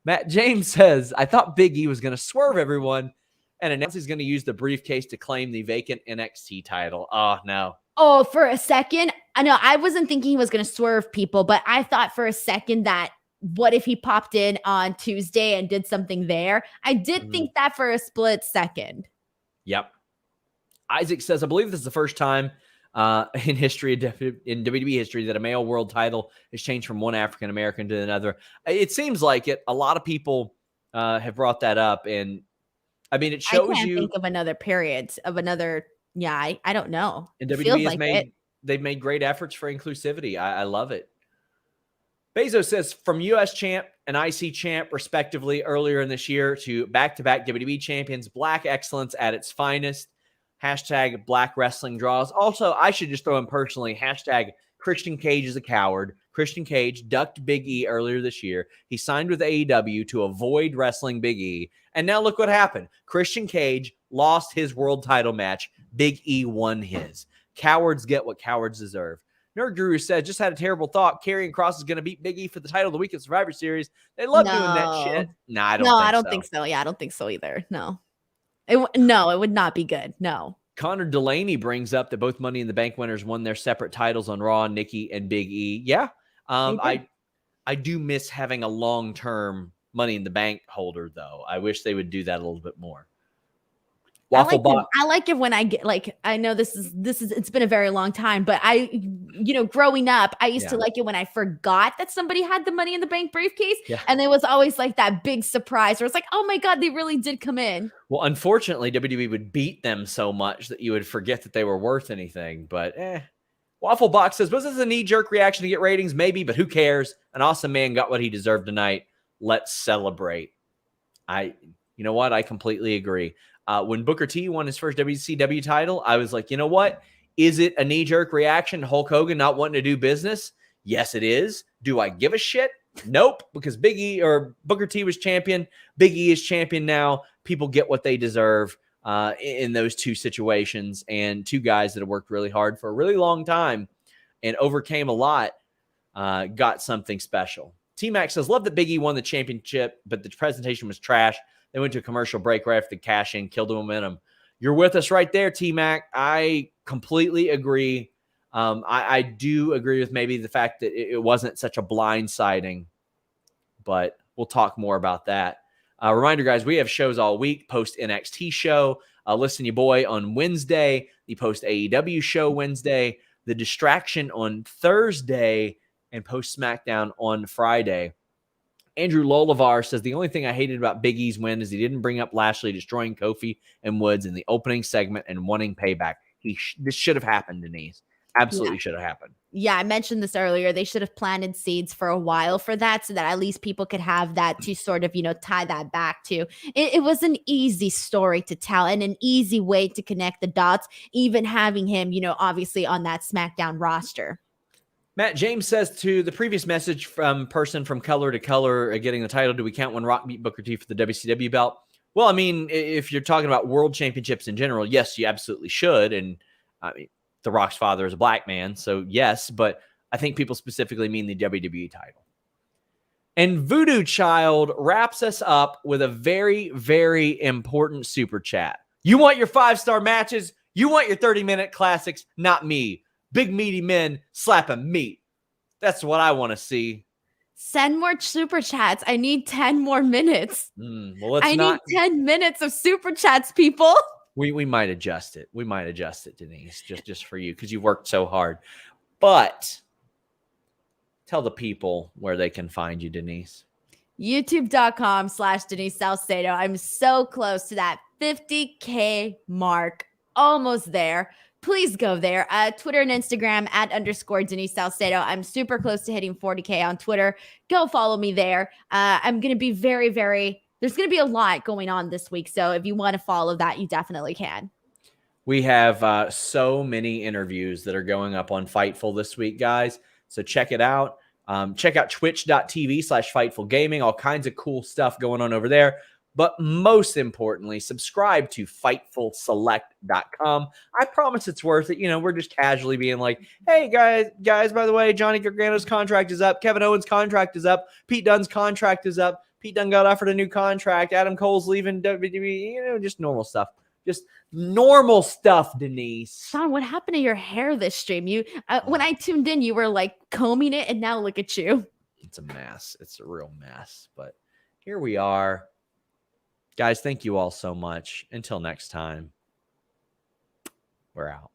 Matt James says, I thought Big E was going to swerve everyone and announce he's going to use the briefcase to claim the vacant NXT title. Oh, no. Oh, for a second. I know I wasn't thinking he was going to swerve people, but I thought for a second that what if he popped in on Tuesday and did something there? I did think that for a split second. Yep. Isaac says, I believe this is the first time in history, in WWE history, that a male world title has changed from one African American to another. It seems like it. A lot of people have brought that up, and I mean, it shows I can't you. think of another period of another. Yeah, I don't know. And WWE has they've made great efforts for inclusivity. I love it. Bezos says, from U.S. champ and IC champ, respectively, earlier in this year to back-to-back WWE champions, Black excellence at its finest. Hashtag Black Wrestling Draws. Also, I should just throw in personally, hashtag Christian Cage is a coward. Christian Cage ducked Big E earlier this year. He signed with AEW to avoid wrestling Big E. And now look what happened. Christian Cage lost his world title match. Big E won his. Cowards get what cowards deserve. Nerd Guru said, just had a terrible thought. Karrion Kross is going to beat Big E for the title of the week at Survivor Series. They love doing that shit. Nah, I don't think so. Yeah, I don't think so either. No. It would not be good. No. Connor Delaney brings up that both Money in the Bank winners won their separate titles on Raw, Nikki and Big E. Yeah. I do miss having a long-term Money in the Bank holder, though. I wish they would do that a little bit more. I like it when I get I know this is it's been a very long time, but growing up, I used to like it when I forgot that somebody had the Money in the Bank briefcase. Yeah. And it was always like that big surprise where it's like, oh my God, they really did come in. Well, unfortunately, WWE would beat them so much that you would forget that they were worth anything. But Waffle Box says, was this a knee-jerk reaction to get ratings? Maybe, but who cares? An awesome man got what he deserved tonight. Let's celebrate. You know what? I completely agree. When Booker T won his first WCW title, I was like, you know what? Is it a knee-jerk reaction to Hulk Hogan not wanting to do business? Yes, it is. Do I give a shit? Nope, because Big E or Booker T was champion. Big E is champion now. People get what they deserve in those two situations, and two guys that have worked really hard for a really long time and overcame a lot, got something special. T-Mac says, love that Big E won the championship, but the presentation was trash. They went to a commercial break right after the cash in, killed the momentum. You're with us right there, T-Mac. I completely agree. I do agree with maybe the fact that it wasn't such a blindsiding, but we'll talk more about that. Reminder, guys, we have shows all week. Post NXT show. Listen, your boy on Wednesday. The post AEW show Wednesday. The Distraction on Thursday. And post SmackDown on Friday. Andrew Lolavar says, the only thing I hated about Big E's win is he didn't bring up Lashley destroying Kofi and Woods in the opening segment and wanting payback. This should have happened, Denise. Absolutely should have happened. Yeah, I mentioned this earlier. They should have planted seeds for a while for that so that at least people could have that to sort of, tie that back to. It was an easy story to tell and an easy way to connect the dots, even having him, obviously on that SmackDown roster. Matt James says to the previous message from person from color to color getting the title, do we count when Rock beat Booker T for the WCW belt? Well, I mean, if you're talking about world championships in general, yes, you absolutely should. And I mean, The Rock's father is a black man, so yes. But I think people specifically mean the WWE title. And Voodoo Child wraps us up with a very, very important super chat. You want your 5-star matches? You want your 30-minute classics? Not me. Big meaty men slapping meat. That's what I want to see. Send more super chats. I need 10 more minutes. Well, I need 10 minutes of super chats, people. We might adjust it. We might adjust it, Denise, just for you, because you worked so hard. But tell the people where they can find you, Denise. YouTube.com/Denise Salcedo. I'm so close to that 50K mark. Almost there. Please go there. Twitter and Instagram @_Denise Salcedo. I'm super close to hitting 40K on Twitter. Go follow me there. I'm going to be very, there's going to be a lot going on this week. So if you want to follow that, you definitely can. We have so many interviews that are going up on Fightful this week, guys. So check it out. Check out twitch.tv/Fightful Gaming. All kinds of cool stuff going on over there. But most importantly, subscribe to FightfulSelect.com. I promise it's worth it. You know, we're just casually being like, hey, guys, by the way, Johnny Gargano's contract is up. Kevin Owens' contract is up. Pete Dunne's contract is up. Pete Dunne got offered a new contract. Adam Cole's leaving WWE. You know, just normal stuff. Just normal stuff, Denise. Sean, what happened to your hair this stream? You, when I tuned in, you were like combing it, and now look at you. It's a mess. It's a real mess. But here we are. Guys, thank you all so much. Until next time, we're out.